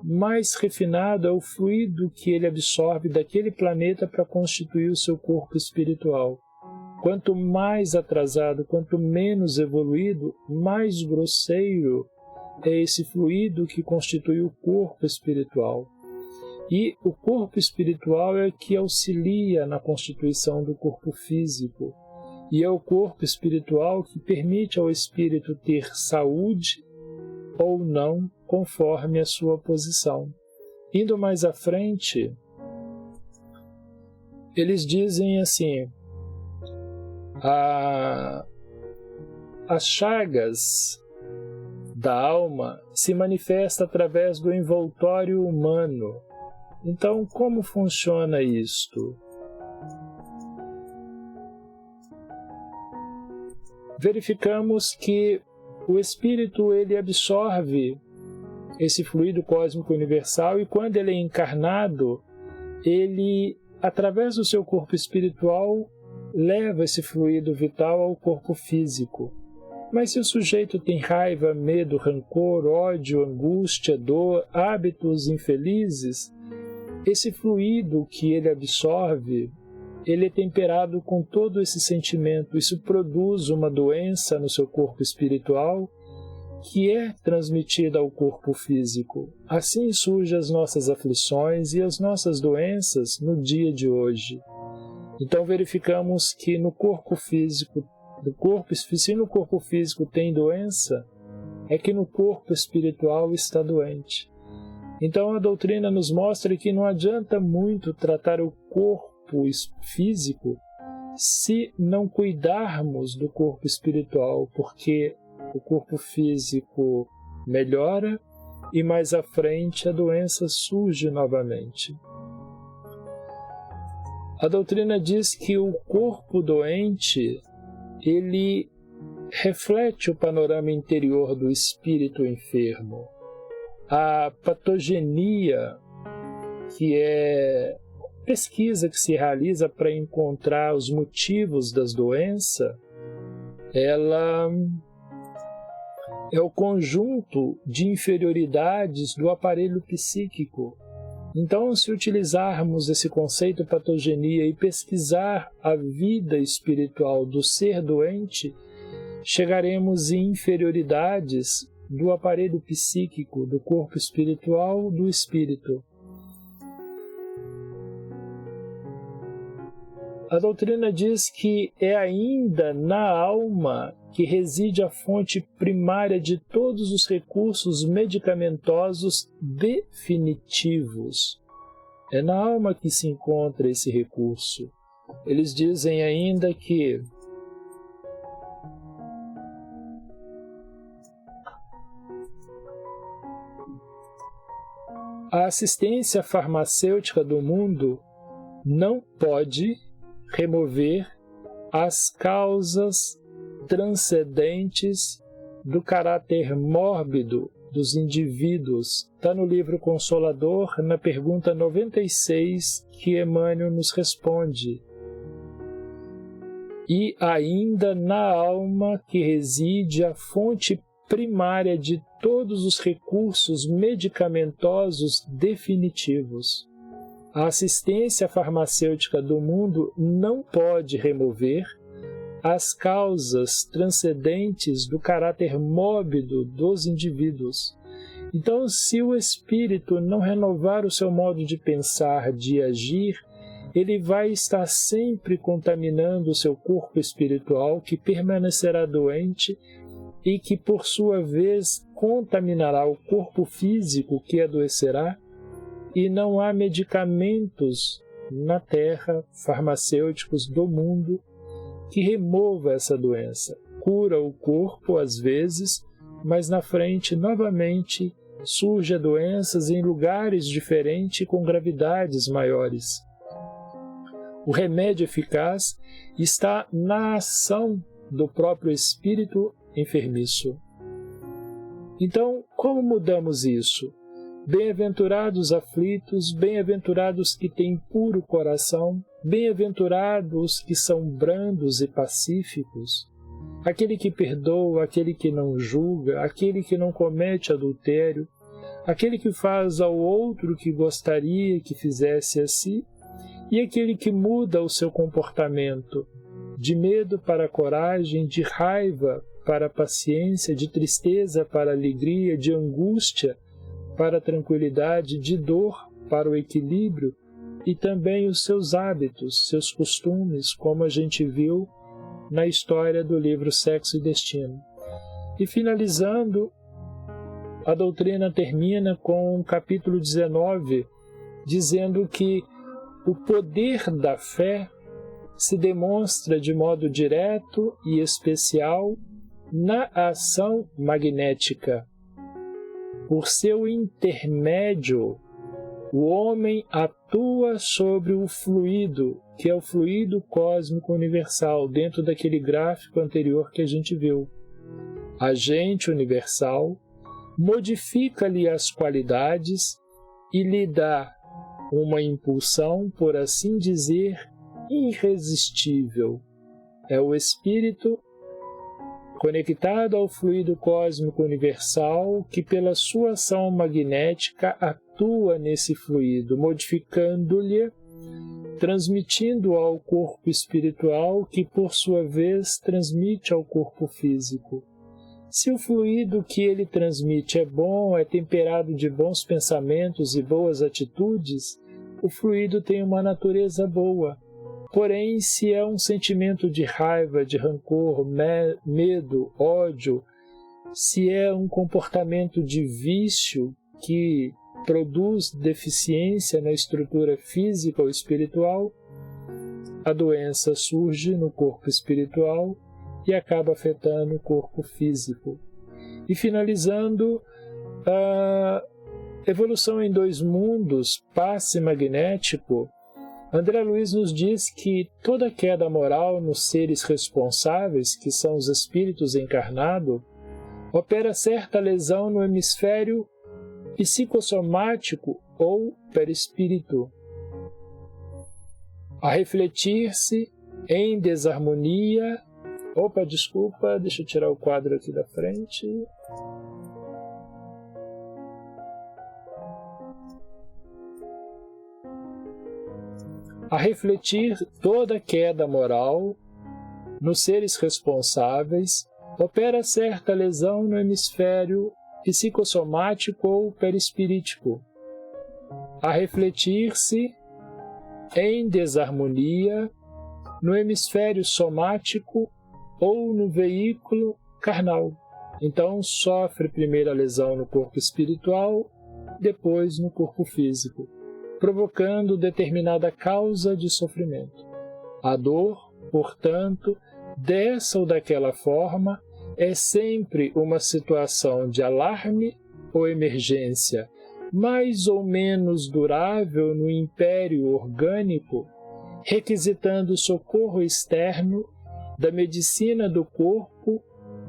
mais refinado é o fluido que ele absorve daquele planeta para constituir o seu corpo espiritual. Quanto mais atrasado, quanto menos evoluído, mais grosseiro é esse fluido que constitui o corpo espiritual. E o corpo espiritual é que auxilia na constituição do corpo físico. E é o corpo espiritual que permite ao espírito ter saúde ou não, conforme a sua posição. Indo mais à frente, eles dizem assim: as chagas da alma se manifesta através do envoltório humano. Então, como funciona isto? Verificamos que o espírito ele absorve esse fluido cósmico universal e quando ele é encarnado, ele, através do seu corpo espiritual, leva esse fluido vital ao corpo físico. Mas se o sujeito tem raiva, medo, rancor, ódio, angústia, dor, hábitos infelizes, esse fluido que ele absorve, ele é temperado com todo esse sentimento. Isso produz uma doença no seu corpo espiritual que é transmitida ao corpo físico. Assim surgem as nossas aflições e as nossas doenças no dia de hoje. Então verificamos que no corpo físico, se no corpo físico tem doença, é que no corpo espiritual está doente. Então a doutrina nos mostra que não adianta muito tratar o corpo físico se não cuidarmos do corpo espiritual, porque o corpo físico melhora e mais à frente a doença surge novamente. A doutrina diz que o corpo doente, ele reflete o panorama interior do espírito enfermo. A patogenia, que é pesquisa que se realiza para encontrar os motivos das doenças, ela é o conjunto de inferioridades do aparelho psíquico. Então, se utilizarmos esse conceito patogenia e pesquisar a vida espiritual do ser doente, chegaremos em inferioridades do aparelho psíquico, do corpo espiritual, do espírito. A doutrina diz que é ainda na alma que reside a fonte primária de todos os recursos medicamentosos definitivos. É na alma que se encontra esse recurso. Eles dizem ainda que a assistência farmacêutica do mundo não pode remover as causas transcendentes do caráter mórbido dos indivíduos. Está no livro Consolador, na pergunta 96, que Emmanuel nos responde. E ainda na alma que reside a fonte primária de todos os recursos medicamentosos definitivos. A assistência farmacêutica do mundo não pode remover as causas transcendentes do caráter mórbido dos indivíduos. Então, se o espírito não renovar o seu modo de pensar, de agir, ele vai estar sempre contaminando o seu corpo espiritual, que permanecerá doente e que, por sua vez, contaminará o corpo físico, que adoecerá. E não há medicamentos na Terra, farmacêuticos do mundo, que remova essa doença. Cura o corpo às vezes, mas na frente novamente surgem doenças em lugares diferentes com gravidades maiores. O remédio eficaz está na ação do próprio espírito enfermiço. Então, como mudamos isso? Bem-aventurados aflitos, bem-aventurados que têm puro coração, bem-aventurados que são brandos e pacíficos, aquele que perdoa, aquele que não julga, aquele que não comete adultério, aquele que faz ao outro o que gostaria que fizesse a si, e aquele que muda o seu comportamento de medo para coragem, de raiva para a paciência, de tristeza para a alegria, de angústia para a tranquilidade, de dor para o equilíbrio, e também os seus hábitos, seus costumes, como a gente viu na história do livro Sexo e Destino. E finalizando, a doutrina termina com o capítulo 19, dizendo que o poder da fé se demonstra de modo direto e especial na ação magnética. Por seu intermédio, o homem atua sobre o fluido, que é o fluido cósmico universal, dentro daquele gráfico anterior que a gente viu. Agente universal, modifica-lhe as qualidades e lhe dá uma impulsão, por assim dizer, irresistível. É o espírito conectado ao fluido cósmico universal que, pela sua ação magnética, atua nesse fluido, modificando-lhe, transmitindo ao corpo espiritual, que, por sua vez, transmite ao corpo físico. Se o fluido que ele transmite é bom, é temperado de bons pensamentos e boas atitudes, o fluido tem uma natureza boa. Porém, se é um sentimento de raiva, de rancor, medo, ódio, se é um comportamento de vício que produz deficiência na estrutura física ou espiritual, a doença surge no corpo espiritual e acaba afetando o corpo físico. E finalizando, a evolução em dois mundos, passe magnético, André Luiz nos diz que toda queda moral nos seres responsáveis, que são os espíritos encarnados, opera certa lesão no hemisfério psicossomático ou perispírito, a refletir-se em desarmonia. Deixa eu tirar o quadro aqui da frente. A refletir toda queda moral nos seres responsáveis, opera certa lesão no hemisfério psicossomático ou perispirítico. A refletir-se em desarmonia no hemisfério somático ou no veículo carnal. Então, sofre primeiro a lesão no corpo espiritual, depois no corpo físico, provocando determinada causa de sofrimento. A dor, portanto, dessa ou daquela forma, é sempre uma situação de alarme ou emergência, mais ou menos durável no império orgânico, requisitando socorro externo da medicina do corpo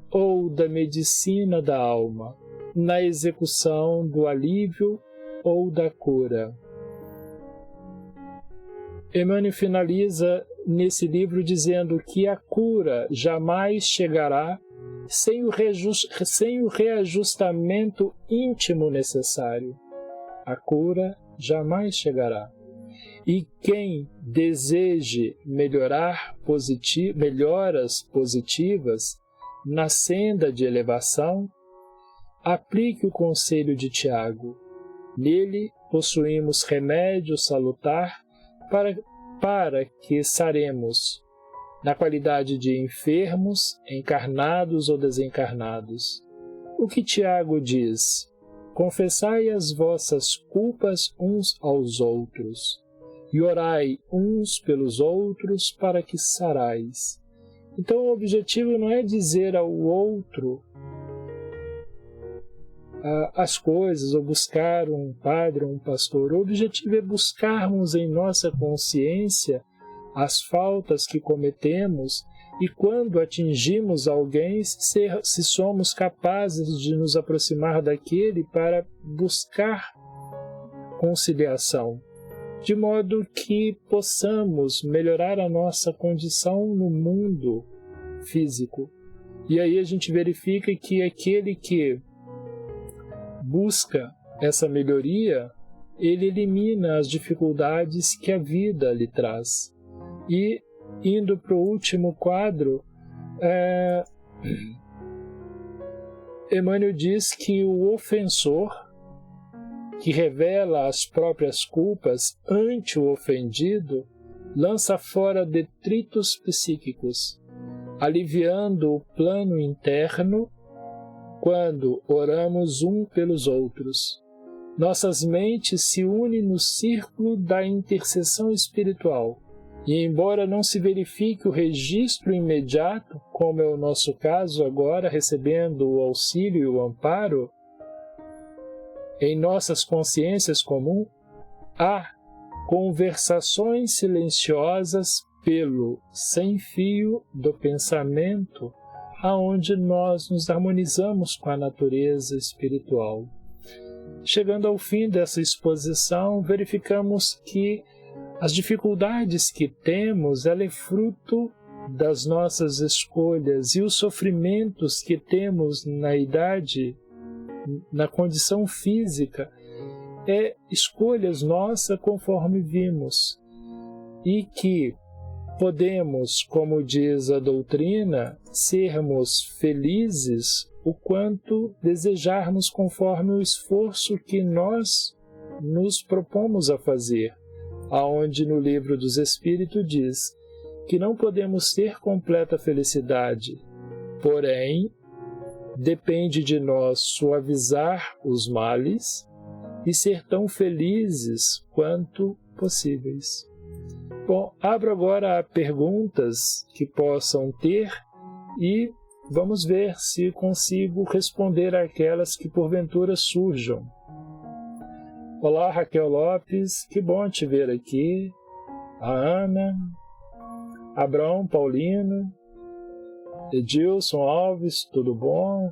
ou da medicina da alma, na execução do alívio ou da cura. Emmanuel finaliza nesse livro dizendo que a cura jamais chegará sem o reajustamento íntimo necessário. A cura jamais chegará. E quem deseje melhoras positivas na senda de elevação, aplique o conselho de Tiago. Nele possuímos remédio salutar para que saremos, na qualidade de enfermos, encarnados ou desencarnados. O que Tiago diz? Confessai as vossas culpas uns aos outros, e orai uns pelos outros para que sarais. Então o objetivo não é dizer ao outro as coisas, ou buscar um padre ou um pastor. O objetivo é buscarmos em nossa consciência as faltas que cometemos e, quando atingimos alguém, se somos capazes de nos aproximar daquele para buscar conciliação, de modo que possamos melhorar a nossa condição no mundo físico. E aí a gente verifica que aquele que busca essa melhoria, ele elimina as dificuldades que a vida lhe traz. E, indo para o último quadro, Emmanuel diz que o ofensor, que revela as próprias culpas ante o ofendido, lança fora detritos psíquicos, aliviando o plano interno quando oramos um pelos outros. Nossas mentes se unem no círculo da intercessão espiritual, e embora não se verifique o registro imediato, como é o nosso caso agora, recebendo o auxílio e o amparo, em nossas consciências comuns, há conversações silenciosas pelo sem-fio do pensamento, aonde nós nos harmonizamos com a natureza espiritual. Chegando ao fim dessa exposição, verificamos que as dificuldades que temos, ela é fruto das nossas escolhas, e os sofrimentos que temos na idade, na condição física, é escolhas nossas conforme vimos, e que podemos, como diz a doutrina, sermos felizes o quanto desejarmos conforme o esforço que nós nos propomos a fazer, aonde no Livro dos Espíritos diz que não podemos ter completa felicidade, porém, depende de nós suavizar os males e ser tão felizes quanto possíveis. Bom, abro agora a perguntas que possam ter e vamos ver se consigo responder àquelas que porventura surjam. Olá, Raquel Lopes, que bom te ver aqui. A Ana, Abrão Paulino, Edilson Alves, tudo bom?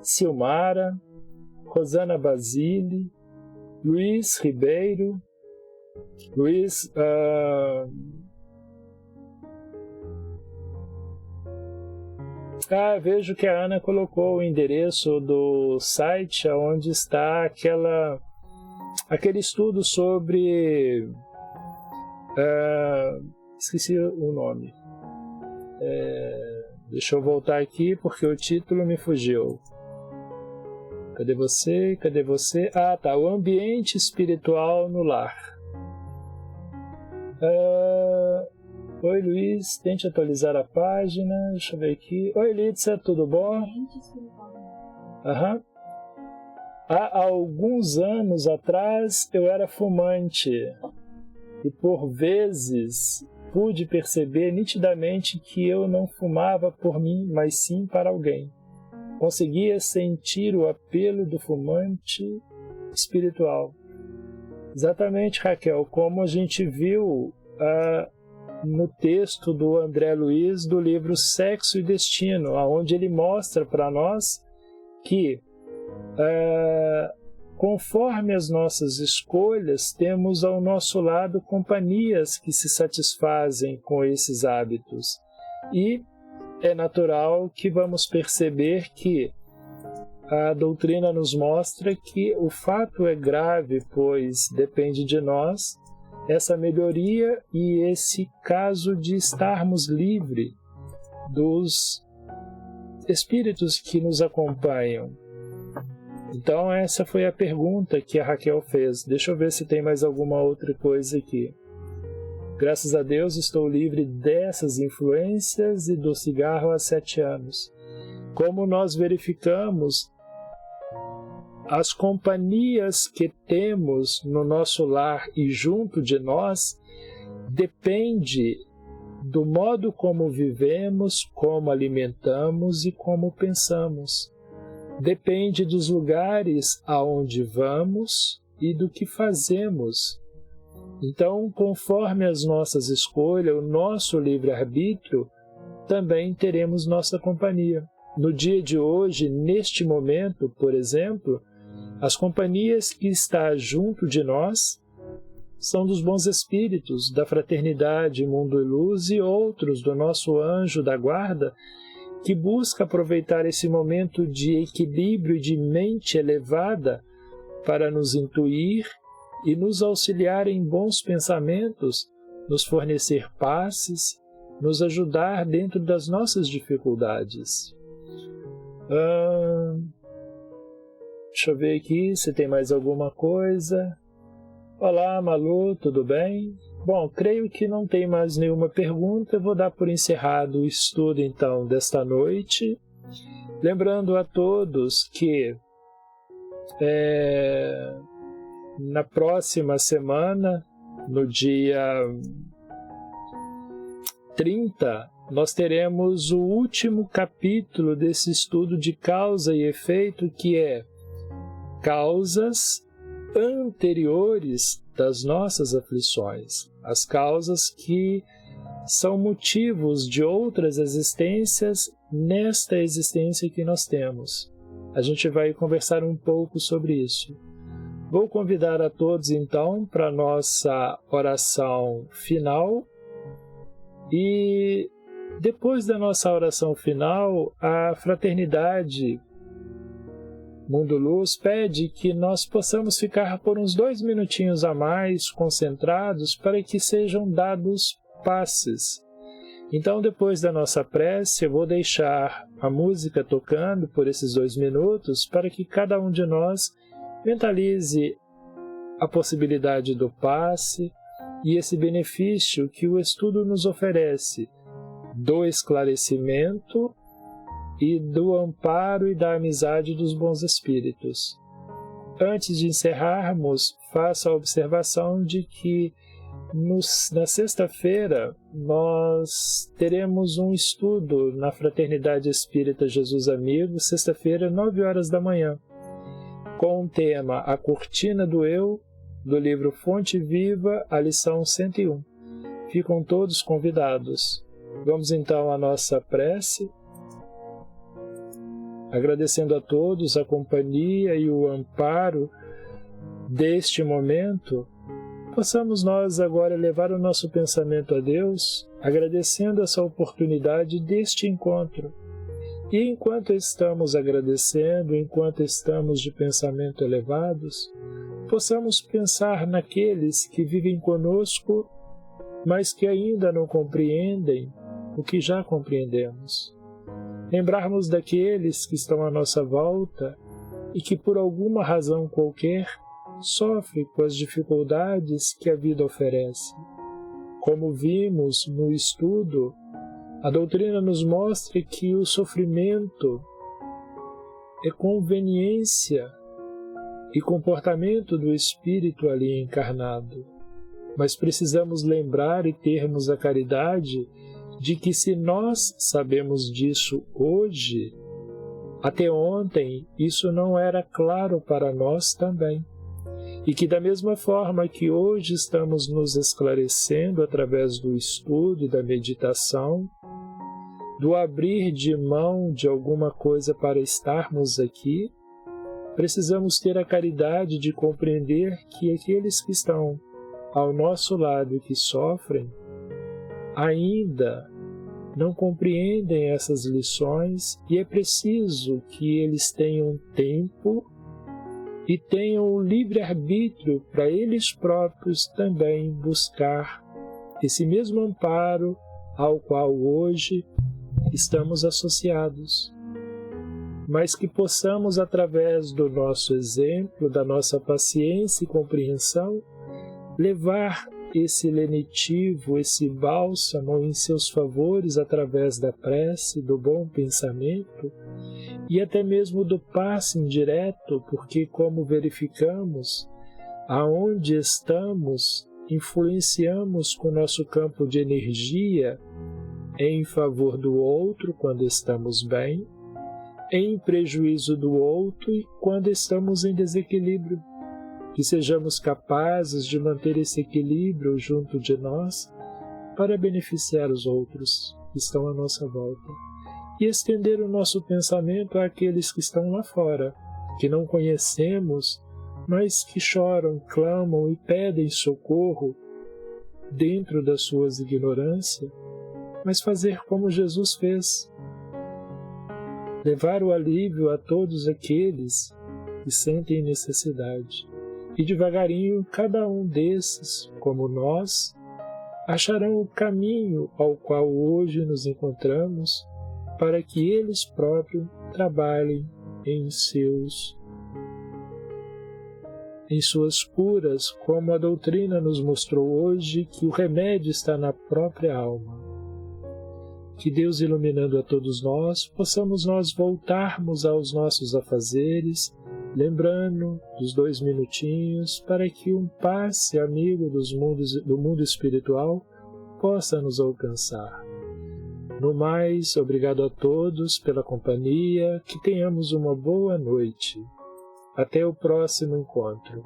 Silmara, Rosana Basile, Luiz Ribeiro, Luiz, vejo que a Ana colocou o endereço do site onde está aquele estudo sobre... esqueci o nome. Deixa eu voltar aqui porque o título me fugiu. Cadê você? Cadê você? Ah, tá. O ambiente espiritual no lar. Oi, Luiz. Tente atualizar a página. Deixa eu ver aqui. Oi, Lídia. Tudo bom? Aham. Há alguns anos atrás eu era fumante e por vezes pude perceber nitidamente que eu não fumava por mim, mas sim para alguém. Conseguia sentir o apelo do fumante espiritual. Exatamente, Raquel, como a gente viu no texto do André Luiz do livro Sexo e Destino, onde ele mostra para nós que conforme as nossas escolhas, temos ao nosso lado companhias que se satisfazem com esses hábitos. E é natural que vamos perceber que a doutrina nos mostra que o fato é grave, pois depende de nós essa melhoria e esse caso de estarmos livres dos espíritos que nos acompanham. Então essa foi a pergunta que a Raquel fez. Deixa eu ver se tem mais alguma outra coisa aqui. Graças a Deus estou livre dessas influências e do cigarro há 7 anos. Como nós verificamos, as companhias que temos no nosso lar e junto de nós depende do modo como vivemos, como alimentamos e como pensamos. Depende dos lugares aonde vamos e do que fazemos. Então, conforme as nossas escolhas, o nosso livre-arbítrio, também teremos nossa companhia. No dia de hoje, neste momento, por exemplo, as companhias que estão junto de nós são dos bons espíritos, da Fraternidade Mundo e Luz e outros do nosso anjo da guarda, que busca aproveitar esse momento de equilíbrio e de mente elevada para nos intuir e nos auxiliar em bons pensamentos, nos fornecer passes, nos ajudar dentro das nossas dificuldades. Deixa eu ver aqui se tem mais alguma coisa. Olá, Malu, tudo bem? Bom, creio que não tem mais nenhuma pergunta. Eu vou dar por encerrado o estudo, então, desta noite. Lembrando a todos que na próxima semana, no dia 30, nós teremos o último capítulo desse estudo de causa e efeito, que é causas anteriores das nossas aflições, as causas que são motivos de outras existências nesta existência que nós temos. A gente vai conversar um pouco sobre isso. Vou convidar a todos, então, para a nossa oração final. E depois da nossa oração final, a Fraternidade Mundo Luz pede que nós possamos ficar por uns 2 minutinhos a mais concentrados para que sejam dados passes. Então, depois da nossa prece, eu vou deixar a música tocando por esses 2 minutos para que cada um de nós mentalize a possibilidade do passe e esse benefício que o estudo nos oferece do esclarecimento e do amparo e da amizade dos bons espíritos. Antes de encerrarmos, faço a observação de que na sexta-feira nós teremos um estudo na Fraternidade Espírita Jesus Amigo, sexta-feira, 9 horas da manhã, com o tema A Cortina do Eu, do livro Fonte Viva, a lição 101. Ficam todos convidados. Vamos então à nossa prece, agradecendo a todos a companhia e o amparo deste momento. Possamos nós agora levar o nosso pensamento a Deus, agradecendo essa oportunidade deste encontro. E enquanto estamos agradecendo, enquanto estamos de pensamento elevados, possamos pensar naqueles que vivem conosco, mas que ainda não compreendem o que já compreendemos. Lembrarmos daqueles que estão à nossa volta e que por alguma razão qualquer sofrem com as dificuldades que a vida oferece. Como vimos no estudo, a doutrina nos mostra que o sofrimento é conveniência e comportamento do espírito ali encarnado. Mas precisamos lembrar e termos a caridade de que se nós sabemos disso hoje, até ontem isso não era claro para nós também. E que da mesma forma que hoje estamos nos esclarecendo através do estudo e da meditação, do abrir de mão de alguma coisa para estarmos aqui, precisamos ter a caridade de compreender que aqueles que estão ao nosso lado e que sofrem, ainda não compreendem essas lições e é preciso que eles tenham tempo e tenham o livre-arbítrio para eles próprios também buscar esse mesmo amparo ao qual hoje estamos associados, mas que possamos, através do nosso exemplo, da nossa paciência e compreensão, levar esse lenitivo, esse bálsamo em seus favores através da prece, do bom pensamento e até mesmo do passe indireto, porque, como verificamos, aonde estamos, influenciamos com o nosso campo de energia em favor do outro quando estamos bem, em prejuízo do outro e quando estamos em desequilíbrio. Que sejamos capazes de manter esse equilíbrio junto de nós para beneficiar os outros que estão à nossa volta e estender o nosso pensamento àqueles que estão lá fora, que não conhecemos, mas que choram, clamam e pedem socorro dentro das suas ignorâncias, mas fazer como Jesus fez, levar o alívio a todos aqueles que sentem necessidade. E devagarinho, cada um desses, como nós, acharão o caminho ao qual hoje nos encontramos para que eles próprios trabalhem em suas curas, como a doutrina nos mostrou hoje, que o remédio está na própria alma. Que Deus, iluminando a todos nós, possamos nós voltarmos aos nossos afazeres, lembrando dos 2 minutinhos, para que um passe amigo do mundo espiritual possa nos alcançar. No mais, obrigado a todos pela companhia, que tenhamos uma boa noite. Até o próximo encontro.